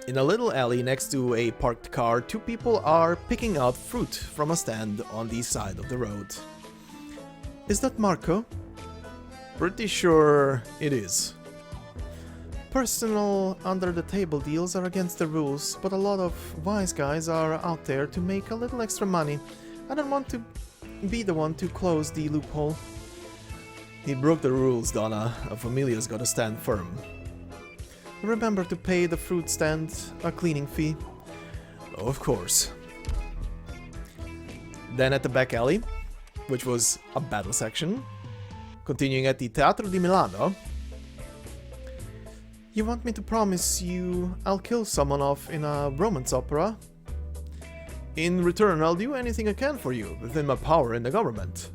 In a little alley next to a parked car, two people are picking out fruit from a stand on the side of the road. Is that Marco? Pretty sure it is. Personal under-the-table deals are against the rules, but a lot of wise guys are out there to make a little extra money. I don't want to be the one to close the loophole. He broke the rules, Donna. A familia's gotta stand firm. Remember to pay the fruit stand a cleaning fee. Of course. Then at the back alley, which was a battle section, continuing at the Teatro di Milano. You want me to promise you I'll kill someone off in a romance opera? In return, I'll do anything I can for you, within my power in the government.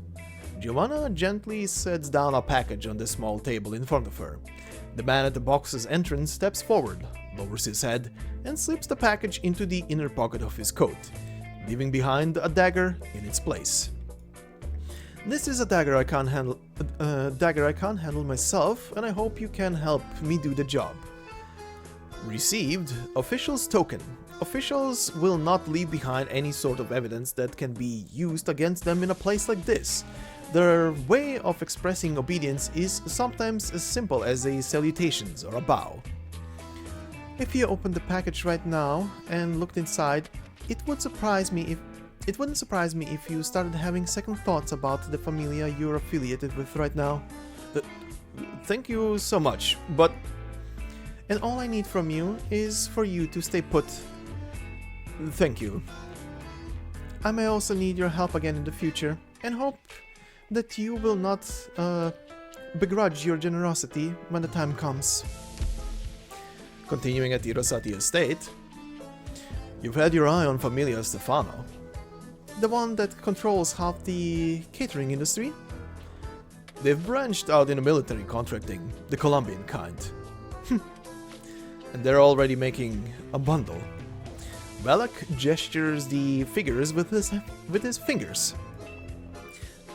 Giovanna gently sets down a package on the small table in front of her. The man at the box's entrance steps forward, lowers his head, and slips the package into the inner pocket of his coat, leaving behind a dagger in its place. This is a dagger I can't handle myself, and I hope you can help me do the job. Received, official's token. Officials will not leave behind any sort of evidence that can be used against them in a place like this. Their way of expressing obedience is sometimes as simple as a salutations or a bow. If you opened the package right now and looked inside, it wouldn't surprise me if you started having second thoughts about the familia you're affiliated with right now. Thank you so much, but... And all I need from you is for you to stay put. Thank you. I may also need your help again in the future, and hope that you will not begrudge your generosity when the time comes. Continuing at the Rosati estate, you've had your eye on Familia Stefano. The one that controls half the catering industry? They've branched out into military contracting, the Colombian kind. And they're already making a bundle. Balak gestures the figures with his fingers.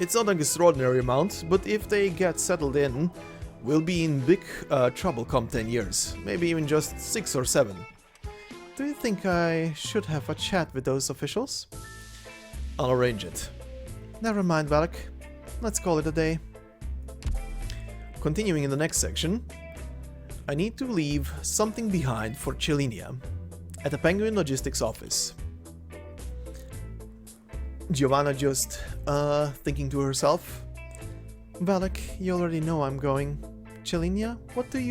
It's not an extraordinary amount, but if they get settled in, we'll be in big trouble come 10 years, maybe even just 6 or 7. Do you think I should have a chat with those officials? I'll arrange it. Never mind, Balak. Let's call it a day. Continuing in the next section, I need to leave something behind for Chilinia at the Penguin Logistics office. Giovanna just, thinking to herself. Balak, you already know I'm going. Chilinia, what would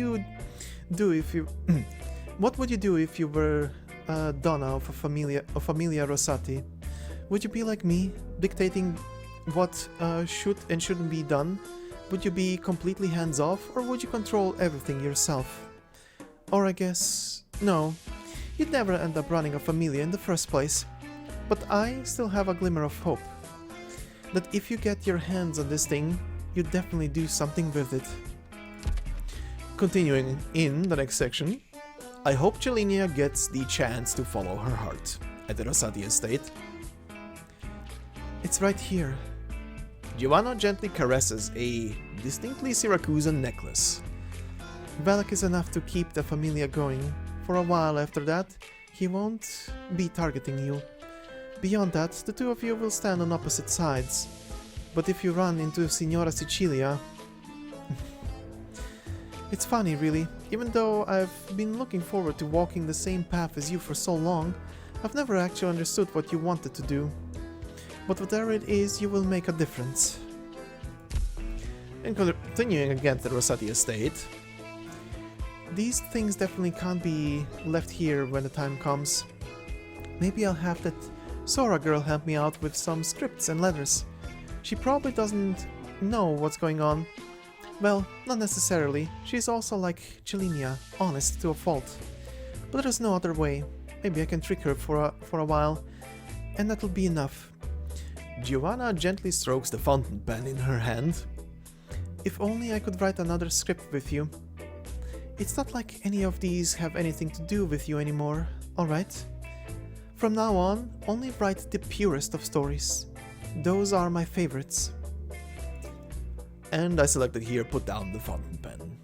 you do if you were Donna of Familia Rosati? Would you be like me, dictating what should and shouldn't be done? Would you be completely hands-off, or would you control everything yourself? Or I guess... no, you'd never end up running a Familia in the first place. But I still have a glimmer of hope. That if you get your hands on this thing, you'd definitely do something with it. Continuing in the next section, I hope Chilinia gets the chance to follow her heart at the Rosati estate. It's right here. Giovanna gently caresses a distinctly Siracusan necklace. Balak is enough to keep the Familia going. For a while after that, he won't be targeting you. Beyond that, the two of you will stand on opposite sides. But if you run into Signora Sicilia... It's funny, really. Even though I've been looking forward to walking the same path as you for so long, I've never actually understood what you wanted to do. But whatever it is, you will make a difference. And continuing again to the Rosati estate, these things definitely can't be left here when the time comes. Maybe I'll have that Sora girl help me out with some scripts and letters. She probably doesn't know what's going on. Well, not necessarily. She's also like Chilinia, honest to a fault. But there's no other way. Maybe I can trick her for a while, and that'll be enough. Giovanna gently strokes the fountain pen in her hand. If only I could write another script with you. It's not like any of these have anything to do with you anymore, alright? From now on, only write the purest of stories. Those are my favorites. And I selected here put down the fountain pen.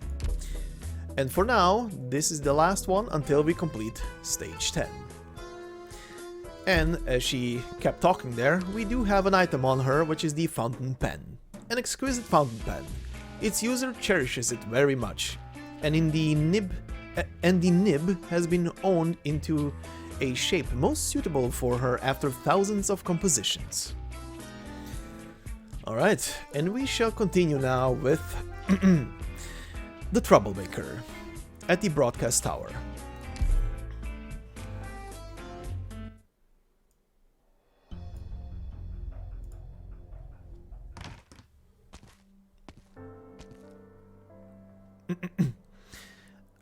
And for now, this is the last one until we complete stage 10. And as she kept talking there, we do have an item on her, which is the fountain pen. An exquisite fountain pen. Its user cherishes it very much. And the nib has been honed into a shape most suitable for her after thousands of compositions. Alright, and we shall continue now with the Troublemaker at the Broadcast Tower.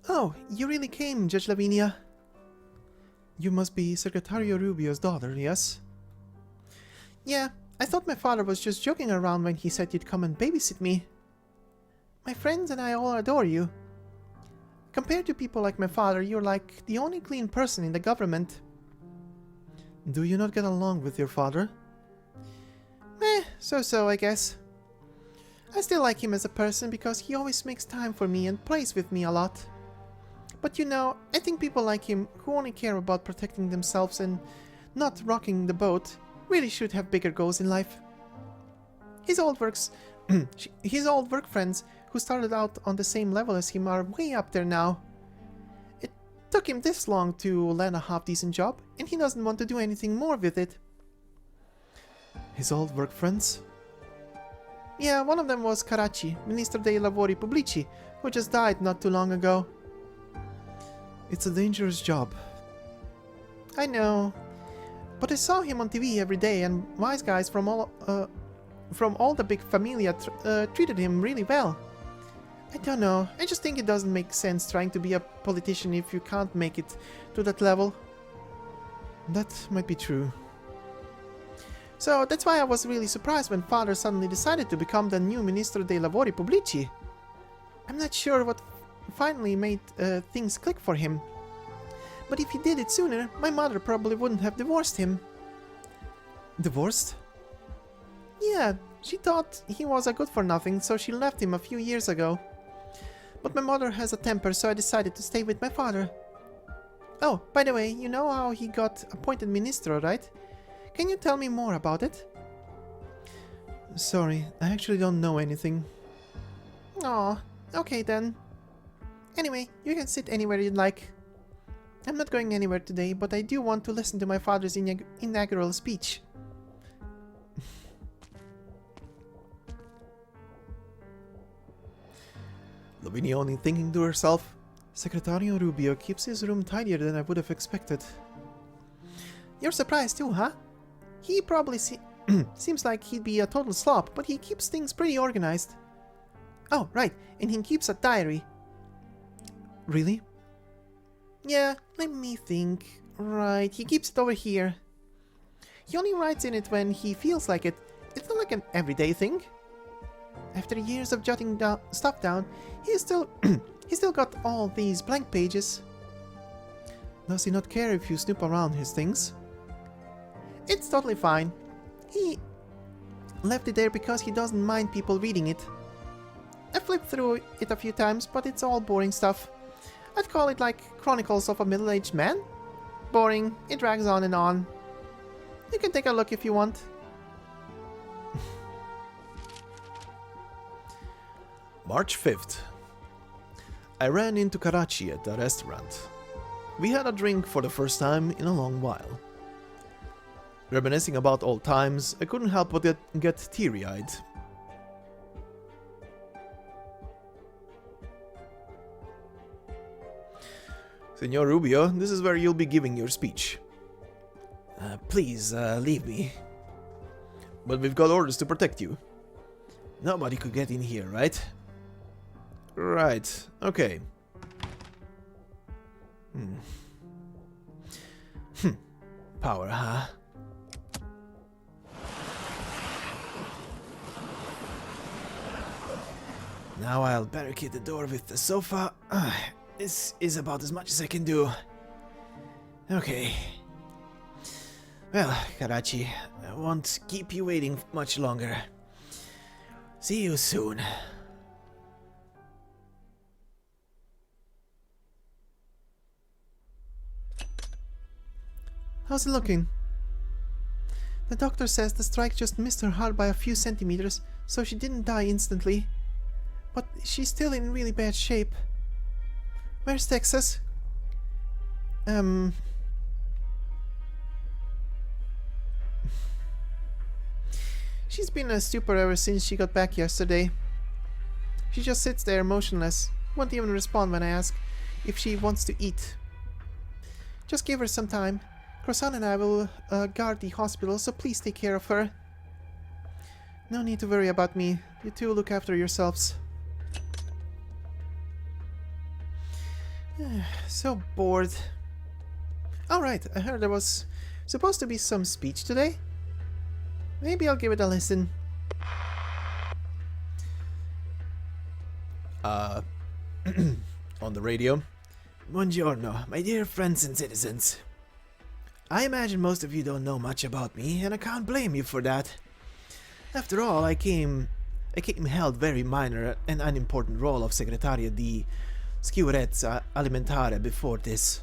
Oh, you really came, Judge Lavinia. You must be Secretario Rubio's daughter, yes? Yeah, I thought my father was just joking around when he said you'd come and babysit me. My friends and I all adore you. Compared to people like my father, you're like the only clean person in the government. Do you not get along with your father? So I guess. I still like him as a person because he always makes time for me and plays with me a lot. But you know, I think people like him who only care about protecting themselves and not rocking the boat really should have bigger goals in life. His old work friends who started out on the same level as him are way up there now. It took him this long to land a half-decent job, and he doesn't want to do anything more with it. His old work friends? Yeah, one of them was Karachi, Ministro dei Lavori Pubblici, who just died not too long ago. It's a dangerous job. I know. But I saw him on TV every day, and wise guys from all the big familia treated him really well. I don't know, I just think it doesn't make sense trying to be a politician if you can't make it to that level. That might be true. So that's why I was really surprised when father suddenly decided to become the new Ministro dei Lavori Pubblici. I'm not sure what finally made things click for him. But if he did it sooner, my mother probably wouldn't have divorced him. Divorced? Yeah, she thought he was a good-for-nothing, so she left him a few years ago. But my mother has a temper, so I decided to stay with my father. Oh, by the way, you know how he got appointed ministro, right? Can you tell me more about it? Sorry, I actually don't know anything. Aw, okay then. Anyway, you can sit anywhere you'd like. I'm not going anywhere today, but I do want to listen to my father's inaugural speech. Lavinioni thinking to herself, Secretario Rubio keeps his room tidier than I would have expected. You're surprised too, huh? He probably seems like he'd be a total slop, but he keeps things pretty organized. Oh, right, and he keeps a diary. Really? Yeah, let me think. Right, he keeps it over here. He only writes in it when he feels like it. It's not like an everyday thing. After years of jotting stuff down, he's still got all these blank pages. Does he not care if you snoop around his things? It's totally fine. He left it there because he doesn't mind people reading it. I flipped through it a few times, but it's all boring stuff. I'd call it like Chronicles of a Middle-Aged Man. Boring, it drags on and on. You can take a look if you want. March 5th. I ran into Karachi at a restaurant. We had a drink for the first time in a long while. Reminiscing about old times, I couldn't help but get teary-eyed. Senor Rubio, this is where you'll be giving your speech. Please, leave me. But we've got orders to protect you. Nobody could get in here, right? Right, okay. Power, huh? Now I'll barricade the door with the sofa. This is about as much as I can do. Okay. Well, Karachi, I won't keep you waiting much longer. See you soon. How's it looking? The doctor says the strike just missed her heart by a few centimeters, so she didn't die instantly. But she's still in really bad shape. Where's Texas? She's been a stupor ever since she got back yesterday. She just sits there motionless, won't even respond when I ask if she wants to eat. Just give her some time. Croissant and I will guard the hospital, so please take care of her. No need to worry about me. You two look after yourselves. So bored. Alright, I heard there was supposed to be some speech today. Maybe I'll give it a listen. On the radio. Buongiorno, my dear friends and citizens. I imagine most of you don't know much about me, and I can't blame you for that. After all, I came held very minor and unimportant role of Segretario di Sicurezza Alimentare before this.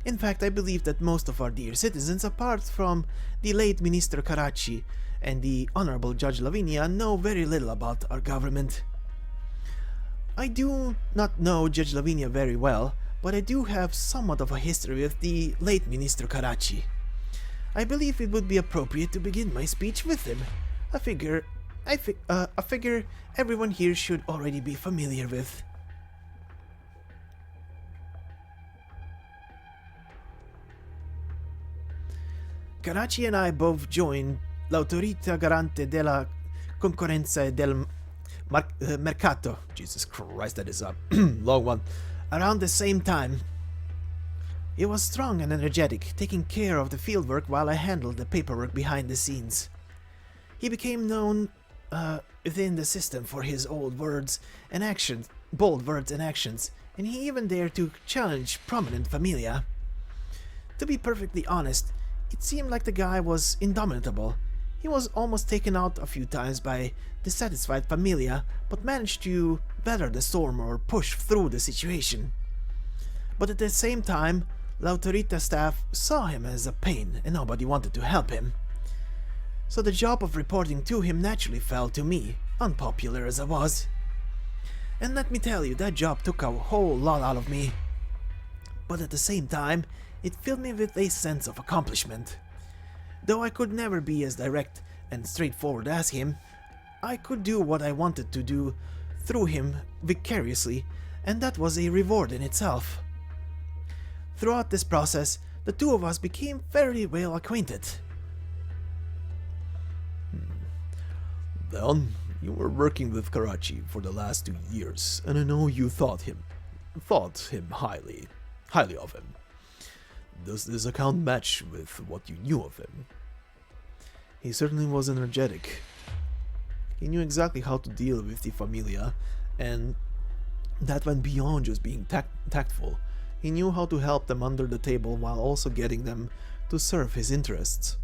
In fact, I believe that most of our dear citizens, apart from the late Minister Caracci and the Honorable Judge Lavinia, know very little about our government. I do not know Judge Lavinia very well, but I do have somewhat of a history with the late Minister Caracci. I believe it would be appropriate to begin my speech with him, a figure everyone here should already be familiar with. Caracci and I both joined l'Autorità Garante della Concorrenza e del Mercato. Jesus Christ, that is a long one. Around the same time. He was strong and energetic, taking care of the fieldwork while I handled the paperwork behind the scenes. He became known within the system for his bold words and actions, and he even dared to challenge prominent familia. To be perfectly honest, it seemed like the guy was indomitable. He was almost taken out a few times by dissatisfied familia, but managed to weather the storm or push through the situation. But at the same time, l'Autorita staff saw him as a pain and nobody wanted to help him. So the job of reporting to him naturally fell to me, unpopular as I was. And let me tell you, that job took a whole lot out of me. But at the same time, it filled me with a sense of accomplishment. Though I could never be as direct and straightforward as him, I could do what I wanted to do through him vicariously, and that was a reward in itself. Throughout this process, the two of us became very well acquainted. Leon, you were working with Caracci for the last 2 years, and I know you thought him highly of him. Does this account match with what you knew of him? He certainly was energetic. He knew exactly how to deal with the familia, and that went beyond just being tactful. He knew how to help them under the table while also getting them to serve his interests.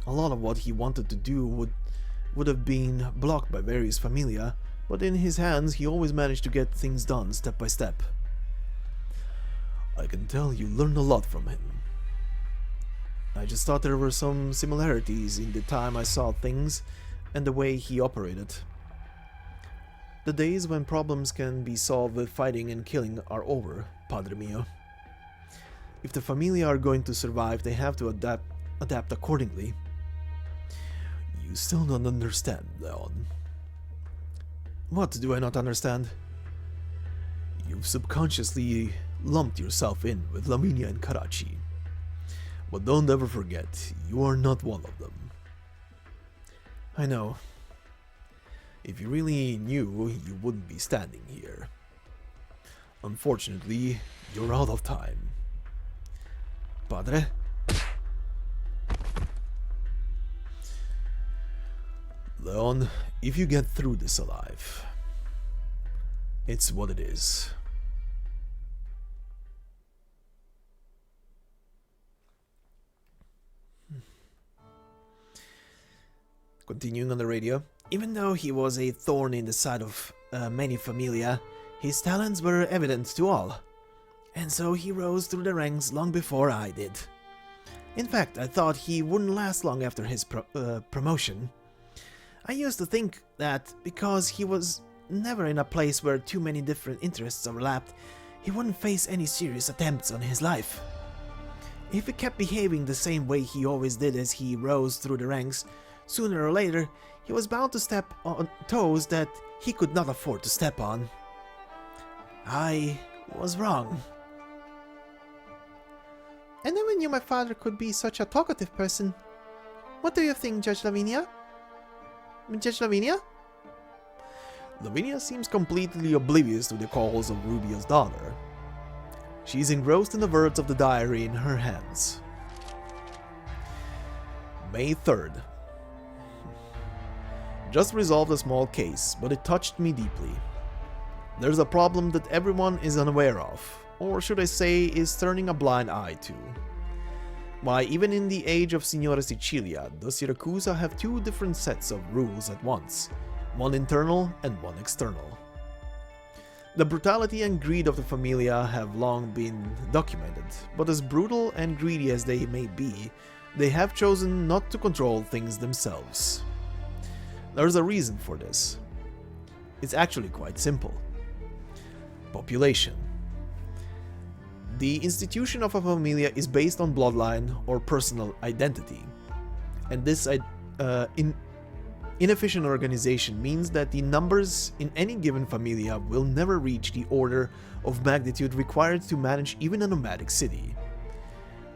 A lot of what he wanted to do would have been blocked by various familia, but in his hands he always managed to get things done step by step. I can tell you learned a lot from him. I just thought there were some similarities in the time I saw things and the way he operated. The days when problems can be solved with fighting and killing are over, Padre mio. If the familia are going to survive, they have to adapt accordingly. You still don't understand, Leon. What do I not understand? You've subconsciously lumped yourself in with Lavinia and Caracci. But don't ever forget, you are not one of them. I know. If you really knew, you wouldn't be standing here. Unfortunately, you're out of time. Padre? Leon, if you get through this alive, it's what it is. Continuing on the radio, even though he was a thorn in the side of many familia, his talents were evident to all, and so he rose through the ranks long before I did. In fact, I thought he wouldn't last long after his promotion. I used to think that because he was never in a place where too many different interests overlapped, he wouldn't face any serious attempts on his life. If he kept behaving the same way he always did as he rose through the ranks, sooner or later, he was bound to step on toes that he could not afford to step on. I was wrong. I never knew my father could be such a talkative person. What do you think, Judge Lavinia? Judge Lavinia? Lavinia seems completely oblivious to the calls of Rubio's daughter. She's engrossed in the words of the diary in her hands. May 3rd. Just resolved a small case, but it touched me deeply. There's a problem that everyone is unaware of, or should I say, is turning a blind eye to. Why, even in the age of Signora Sicilia, the Siracusa have two different sets of rules at once, one internal and one external. The brutality and greed of the Familia have long been documented, but as brutal and greedy as they may be, they have chosen not to control things themselves. There's a reason for this. It's actually quite simple. Population. The institution of a familia is based on bloodline or personal identity, and this inefficient organization means that the numbers in any given familia will never reach the order of magnitude required to manage even a nomadic city.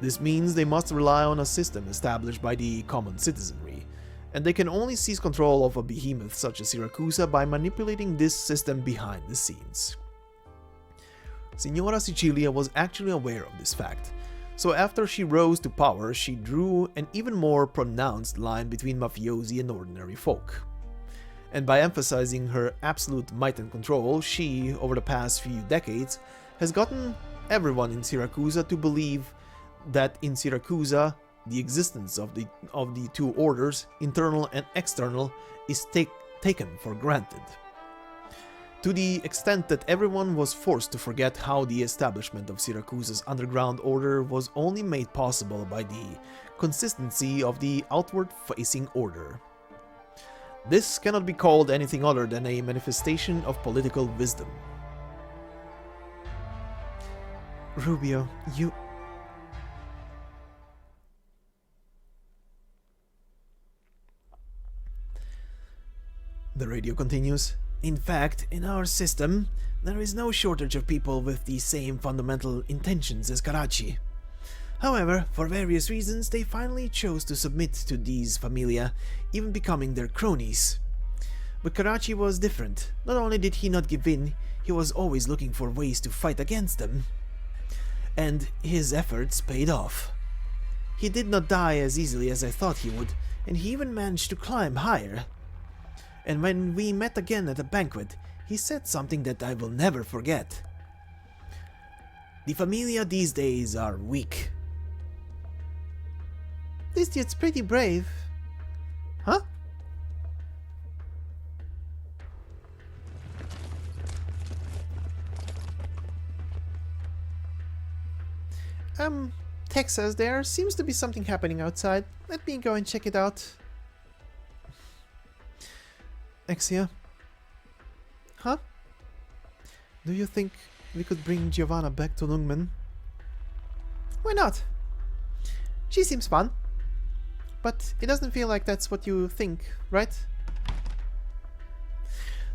This means they must rely on a system established by the common citizenry, and they can only seize control of a behemoth such as Siracusa by manipulating this system behind the scenes. Signora Sicilia was actually aware of this fact, so after she rose to power, she drew an even more pronounced line between mafiosi and ordinary folk. And by emphasizing her absolute might and control, she, over the past few decades, has gotten everyone in Siracusa to believe that in Siracusa, the existence of the two orders, internal and external, is taken for granted. To the extent that everyone was forced to forget how the establishment of Siracusa's underground order was only made possible by the consistency of the outward-facing order. This cannot be called anything other than a manifestation of political wisdom. Rubio, you... The radio continues. In fact, in our system, there is no shortage of people with the same fundamental intentions as Karachi. However, for various reasons, they finally chose to submit to these familia, even becoming their cronies. But Karachi was different. Not only did he not give in, he was always looking for ways to fight against them. And his efforts paid off. He did not die as easily as I thought he would, and he even managed to climb higher. And when we met again at a banquet, he said something that I will never forget. The familia these days are weak. This dude's pretty brave. Huh? Texas, there seems to be something happening outside. Let me go and check it out. Exia? Huh? Do you think we could bring Giovanna back to Lungmen? Why not? She seems fun. But it doesn't feel like that's what you think, right?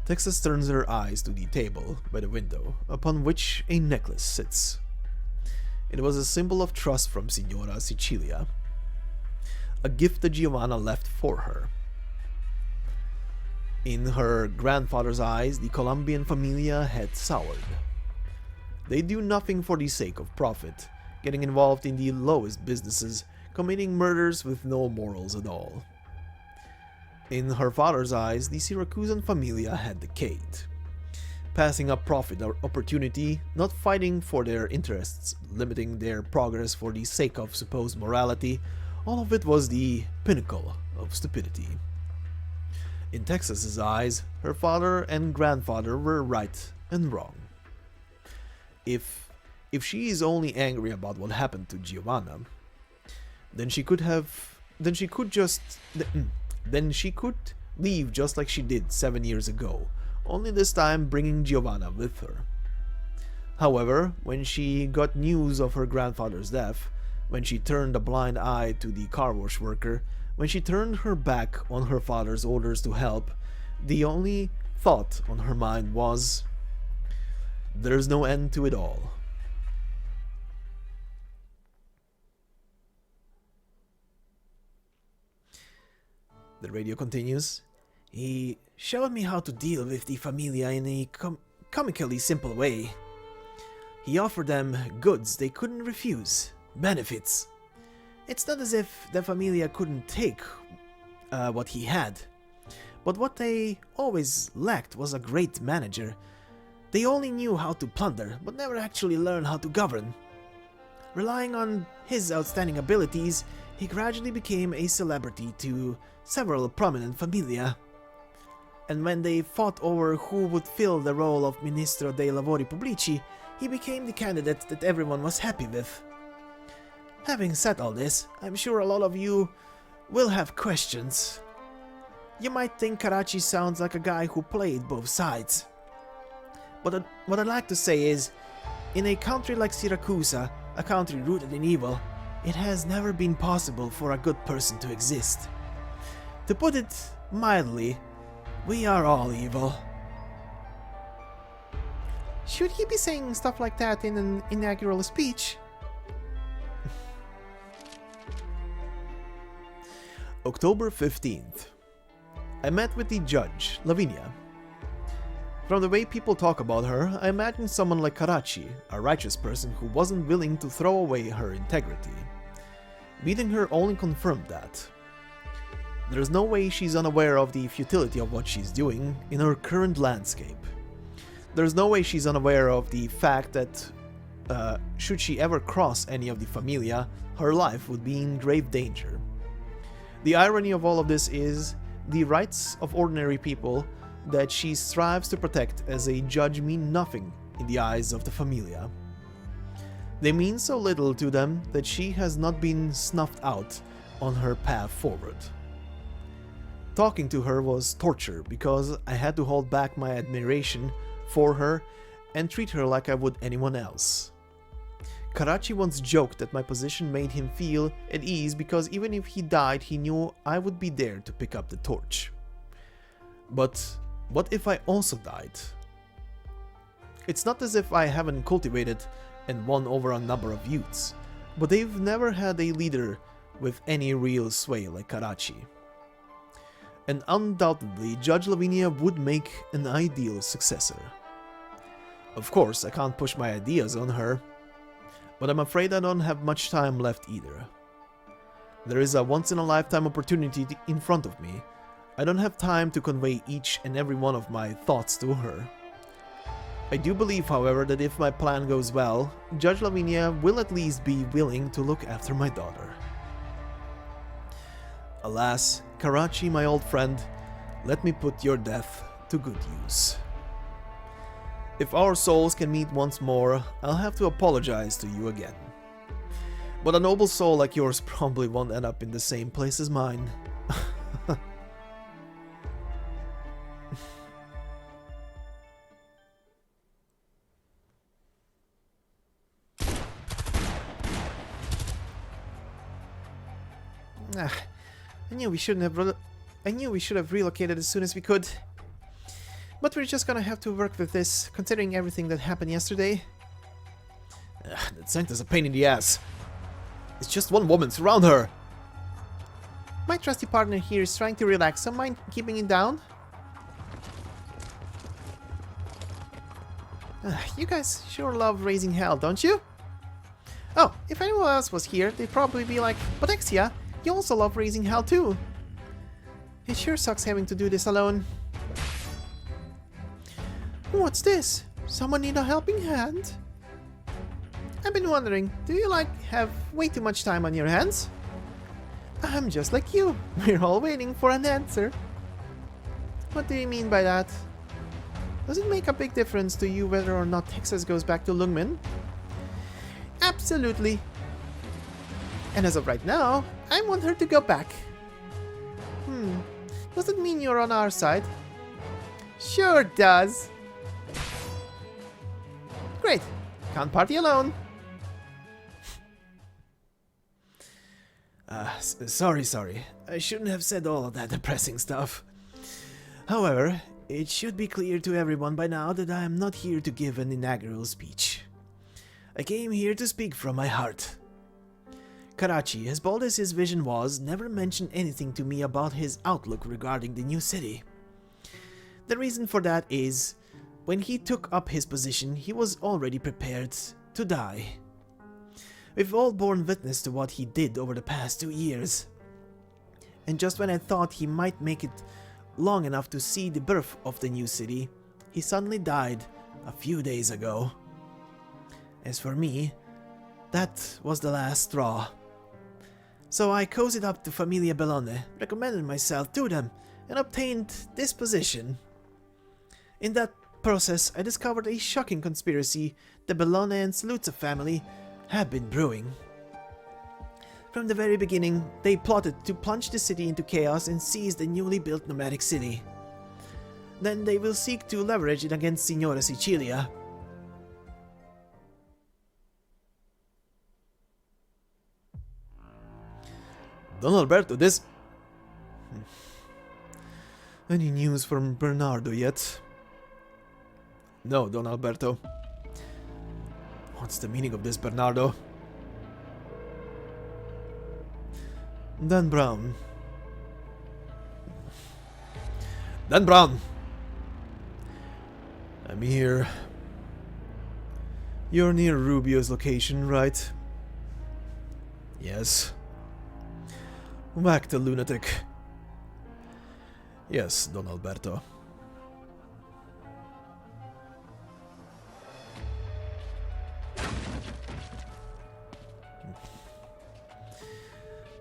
Texas turns her eyes to the table by the window, upon which a necklace sits. It was a symbol of trust from Signora Sicilia, a gift that Giovanna left for her. In her grandfather's eyes, the Colombian familia had soured. They do nothing for the sake of profit, getting involved in the lowest businesses, committing murders with no morals at all. In her father's eyes, the Siracusan familia had decayed. Passing up profit or opportunity, not fighting for their interests, limiting their progress for the sake of supposed morality, all of it was the pinnacle of stupidity. In Texas's eyes, her father and grandfather were right and wrong. If she is only angry about what happened to Giovanna, then she could leave just like she did 7 years ago, only this time bringing Giovanna with her. However, when she got news of her grandfather's death, when she turned a blind eye to the car wash worker, when she turned her back on her father's orders to help, the only thought on her mind was, "There's no end to it all." The radio continues. He showed me how to deal with the familia in a comically simple way. He offered them goods they couldn't refuse, benefits. It's not as if the familia couldn't take what he had, But what they always lacked was a great manager. They only knew how to plunder, but never actually learned how to govern. Relying on his outstanding abilities, he gradually became a celebrity to several prominent familia. And when they fought over who would fill the role of Ministro dei Lavori Pubblici, he became the candidate that everyone was happy with. Having said all this, I'm sure a lot of you will have questions. You might think Karachi sounds like a guy who played both sides. But what I'd like to say is, in a country like Siracusa, a country rooted in evil, it has never been possible for a good person to exist. To put it mildly, we are all evil. Should he be saying stuff like that in an inaugural speech? October 15th. I met with the judge, Lavinia. From the way people talk about her, I imagine someone like Karachi, a righteous person who wasn't willing to throw away her integrity. Meeting her only confirmed that. There's no way she's unaware of the futility of what she's doing in her current landscape. There's no way she's unaware of the fact that should she ever cross any of the familia, her life would be in grave danger. The irony of all of this is the rights of ordinary people that she strives to protect as a judge mean nothing in the eyes of the familia. They mean so little to them that she has not been snuffed out on her path forward. Talking to her was torture because I had to hold back my admiration for her and treat her like I would anyone else. Karachi once joked that my position made him feel at ease because even if he died, he knew I would be there to pick up the torch. But what if I also died? It's not as if I haven't cultivated and won over a number of youths, but they've never had a leader with any real sway like Karachi. And undoubtedly, Judge Lavinia would make an ideal successor. Of course, I can't push my ideas on her, but I'm afraid I don't have much time left either. There is a once-in-a-lifetime opportunity in front of me. I don't have time to convey each and every one of my thoughts to her. I do believe, however, that if my plan goes well, Judge Lavinia will at least be willing to look after my daughter. Alas, Karachi, my old friend, let me put your death to good use. If our souls can meet once more, I'll have to apologize to you again. But a noble soul like yours probably won't end up in the same place as mine. I knew we should have relocated as soon as we could. But we're just gonna have to work with this, considering everything that happened yesterday. That Sancta's a pain in the ass. It's just one woman, surround her! My trusty partner here is trying to relax, so mind keeping it down? You guys sure love raising hell, don't you? Oh, if anyone else was here, they'd probably be like, but Exia, you also love raising hell too. It sure sucks having to do this alone. What's this? Someone need a helping hand? I've been wondering, do you have way too much time on your hands? I'm just like you. We're all waiting for an answer. What do you mean by that? Does it make a big difference to you whether or not Texas goes back to Lungmen? Absolutely. And as of right now, I want her to go back. Does it mean you're on our side? Sure does. Great. Can't party alone. Sorry. I shouldn't have said all of that depressing stuff. However, it should be clear to everyone by now that I am not here to give an inaugural speech. I came here to speak from my heart. Karachi, as bold as his vision was, never mentioned anything to me about his outlook regarding the new city. The reason for that is, when he took up his position, he was already prepared to die. We've all borne witness to what he did over the past 2 years. And just when I thought he might make it long enough to see the birth of the new city, he suddenly died a few days ago. As for me, that was the last straw. So I cozied up to Familia Bellone, recommended myself to them, and obtained this position. In that process, I discovered a shocking conspiracy the Bellone and Siracusa family had been brewing. From the very beginning, they plotted to plunge the city into chaos and seize the newly built nomadic city. Then they will seek to leverage it against Signora Sicilia. Don Alberto, this... Any news from Bernardo yet? No, Don Alberto. What's the meaning of this, Bernardo? Dan Brown. Dan Brown! I'm here. You're near Rubio's location, right? Yes. Whack the lunatic. Yes, Don Alberto.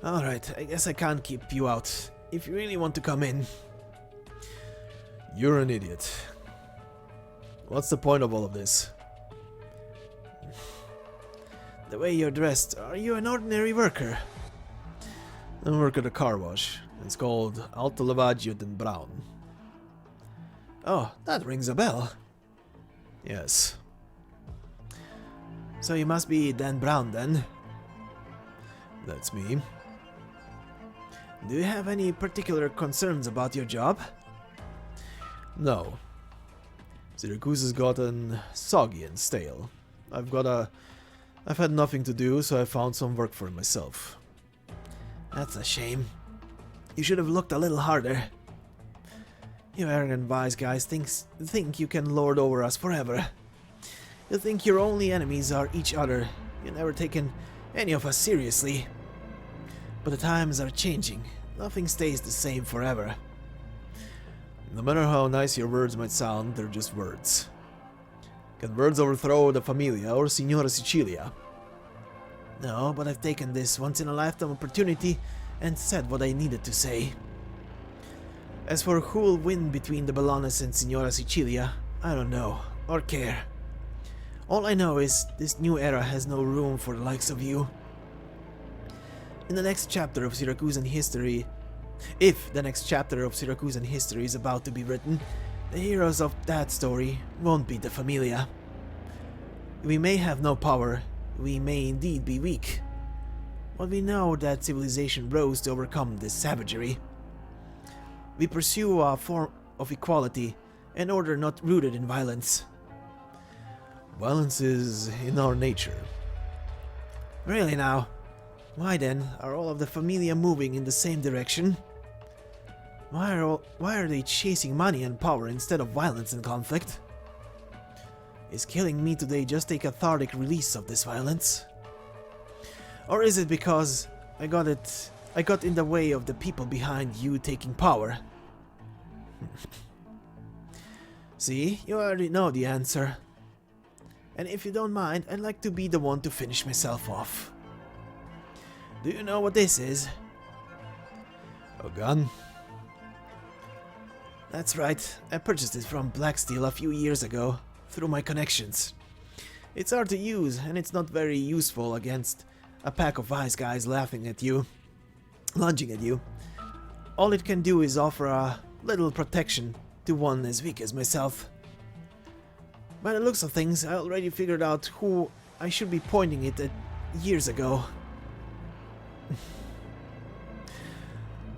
Alright, I guess I can't keep you out. If you really want to come in. You're an idiot. What's the point of all of this? The way you're dressed, are you an ordinary worker? I work at a car wash. It's called Alto Lavaggio Dan Brown. Oh, that rings a bell. Yes. So you must be Dan Brown then? That's me. Do you have any particular concerns about your job? No. Siracusa's gotten soggy and stale. I've had nothing to do, so I found some work for myself. That's a shame. You should have looked a little harder. You arrogant wise guys think you can lord over us forever. You think your only enemies are each other. You've never taken any of us seriously. But the times are changing. Nothing stays the same forever. No matter how nice your words might sound, they're just words. Can words overthrow the Familia or Signora Sicilia? No, but I've taken this once-in-a-lifetime opportunity and said what I needed to say. As for who'll win between the Bellones and Signora Sicilia, I don't know, or care. All I know is this new era has no room for the likes of you. In the next chapter of Siracusan history, if the next chapter of Siracusan history is about to be written, the heroes of that story won't be the Familia. We may have no power, we may indeed be weak, but we know that civilization rose to overcome this savagery. We pursue a form of equality, an order not rooted in violence. Violence is in our nature. Really now? Why then are all of the Familia moving in the same direction? Why are they chasing money and power instead of violence and conflict? Is killing me today just a cathartic release of this violence? Or is it because I got in the way of the people behind you taking power? See, you already know the answer. And if you don't mind, I'd like to be the one to finish myself off. Do you know what this is? A gun? That's right, I purchased it from Blacksteel a few years ago, through my connections. It's hard to use, and it's not very useful against a pack of wise guys laughing at you, lunging at you. All it can do is offer a little protection to one as weak as myself. By the looks of things, I already figured out who I should be pointing it at years ago.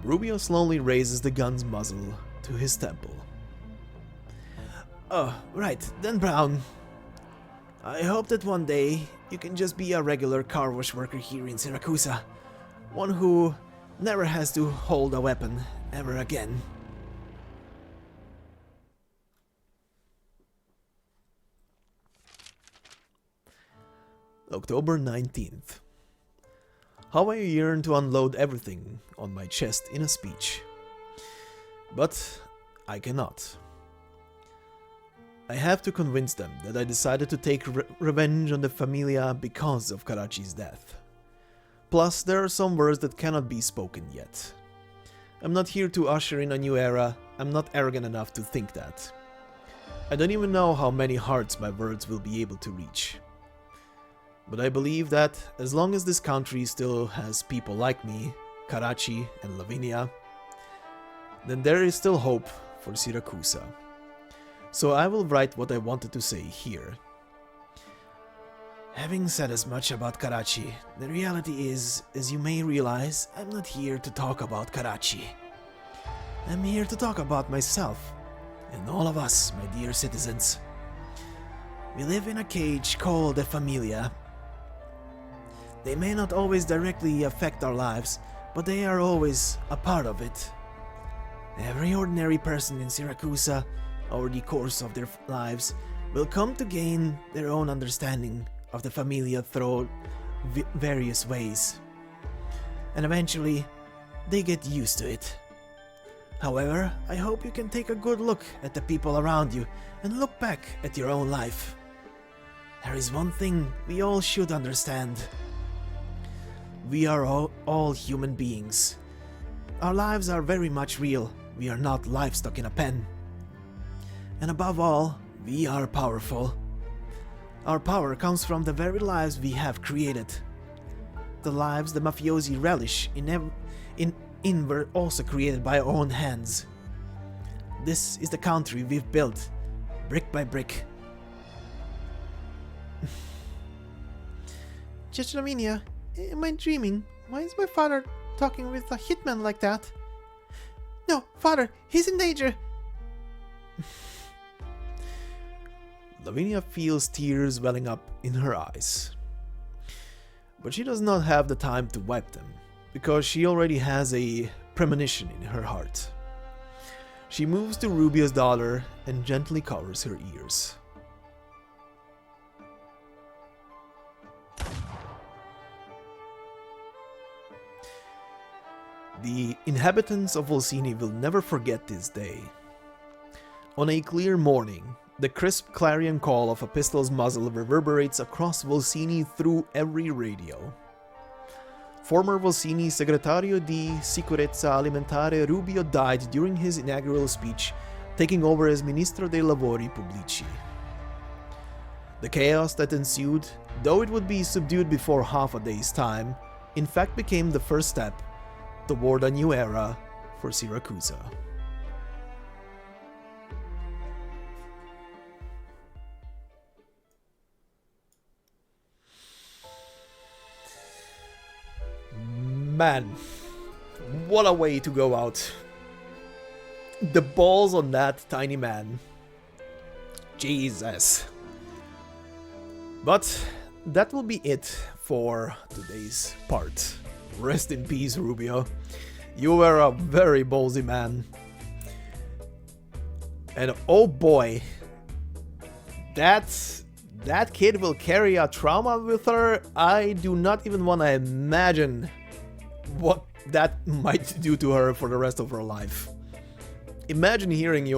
Rubio slowly raises the gun's muzzle to his temple. Oh, right, Dan Brown. I hope that one day you can just be a regular car wash worker here in Siracusa. One who never has to hold a weapon ever again. October 19th. How I yearn to unload everything on my chest in a speech. But I cannot. I have to convince them that I decided to take revenge on the Familia because of Karachi's death. Plus, there are some words that cannot be spoken yet. I'm not here to usher in a new era, I'm not arrogant enough to think that. I don't even know how many hearts my words will be able to reach. But I believe that, as long as this country still has people like me, Karachi and Lavinia, then there is still hope for Siracusa. So I will write what I wanted to say here. Having said as much about Karachi, the reality is, as you may realize, I'm not here to talk about Karachi. I'm here to talk about myself, and all of us, my dear citizens. We live in a cage called the Familia. They may not always directly affect our lives, but they are always a part of it. Every ordinary person in Siracusa, over the course of their lives, will come to gain their own understanding of the Familia through various ways. And eventually, they get used to it. However, I hope you can take a good look at the people around you and look back at your own life. There is one thing we all should understand. We are all human beings. Our lives are very much real. We are not livestock in a pen. And above all, we are powerful. Our power comes from the very lives we have created. The lives the mafiosi relish in were also created by our own hands. This is the country we've built, brick by brick. Judge Lavinia, am I dreaming? Why is my father talking with a hitman like that? No, father, he's in danger! Lavinia feels tears welling up in her eyes. But she does not have the time to wipe them, because she already has a premonition in her heart. She moves to Rubio's daughter and gently covers her ears. The inhabitants of Volsini will never forget this day. On a clear morning, the crisp clarion call of a pistol's muzzle reverberates across Volsini through every radio. Former Volsini Segretario di Sicurezza Alimentare Rubio died during his inaugural speech, taking over as Ministro dei Lavori Pubblici. The chaos that ensued, though it would be subdued before half a day's time, in fact became the first step toward a new era for Siracusa. Man, what a way to go out. The balls on that tiny man. Jesus. But that will be it for today's part. Rest in peace, Rubio. You were a very ballsy man. And oh boy, that kid will carry a trauma with her. I do not even want to imagine what that might do to her for the rest of her life. Imagine hearing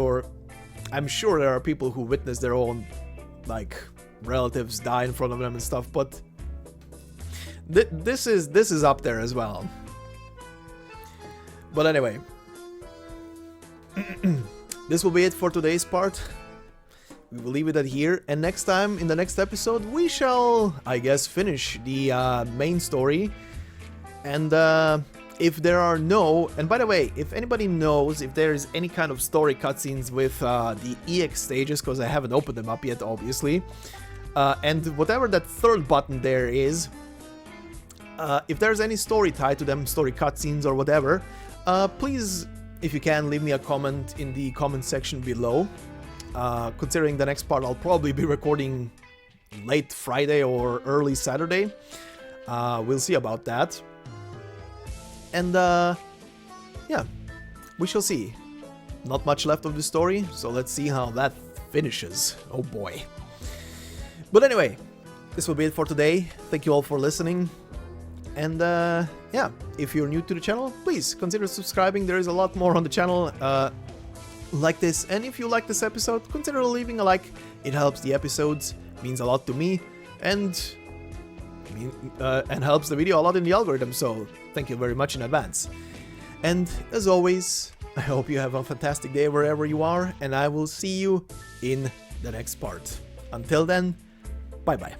I'm sure there are people who witness their own, like, relatives die in front of them and stuff, but this is up there as well. But anyway, this will be it for today's part. We will leave it at here, and next time, in the next episode, we shall, I guess, finish the main story. And if there are and by the way, if anybody knows if there is any kind of story cutscenes with the EX stages, because I haven't opened them up yet, obviously, and whatever that third button there is, if there's any story tied to them, story cutscenes or whatever, please, if you can, leave me a comment in the comment section below. Considering the next part I'll probably be recording late Friday or early Saturday. We'll see about that. And yeah, we shall see. Not much left of the story, so let's see how that finishes. Oh boy. But anyway, this will be it for today. Thank you all for listening. And yeah, if you're new to the channel, please consider subscribing. There is a lot more on the channel. like this, and if you like this episode, consider leaving a like. It helps the episodes, means a lot to me, and helps the video a lot in the algorithm, so thank you very much in advance. And as always, I hope you have a fantastic day wherever you are, and I will see you in the next part. Until then, bye bye.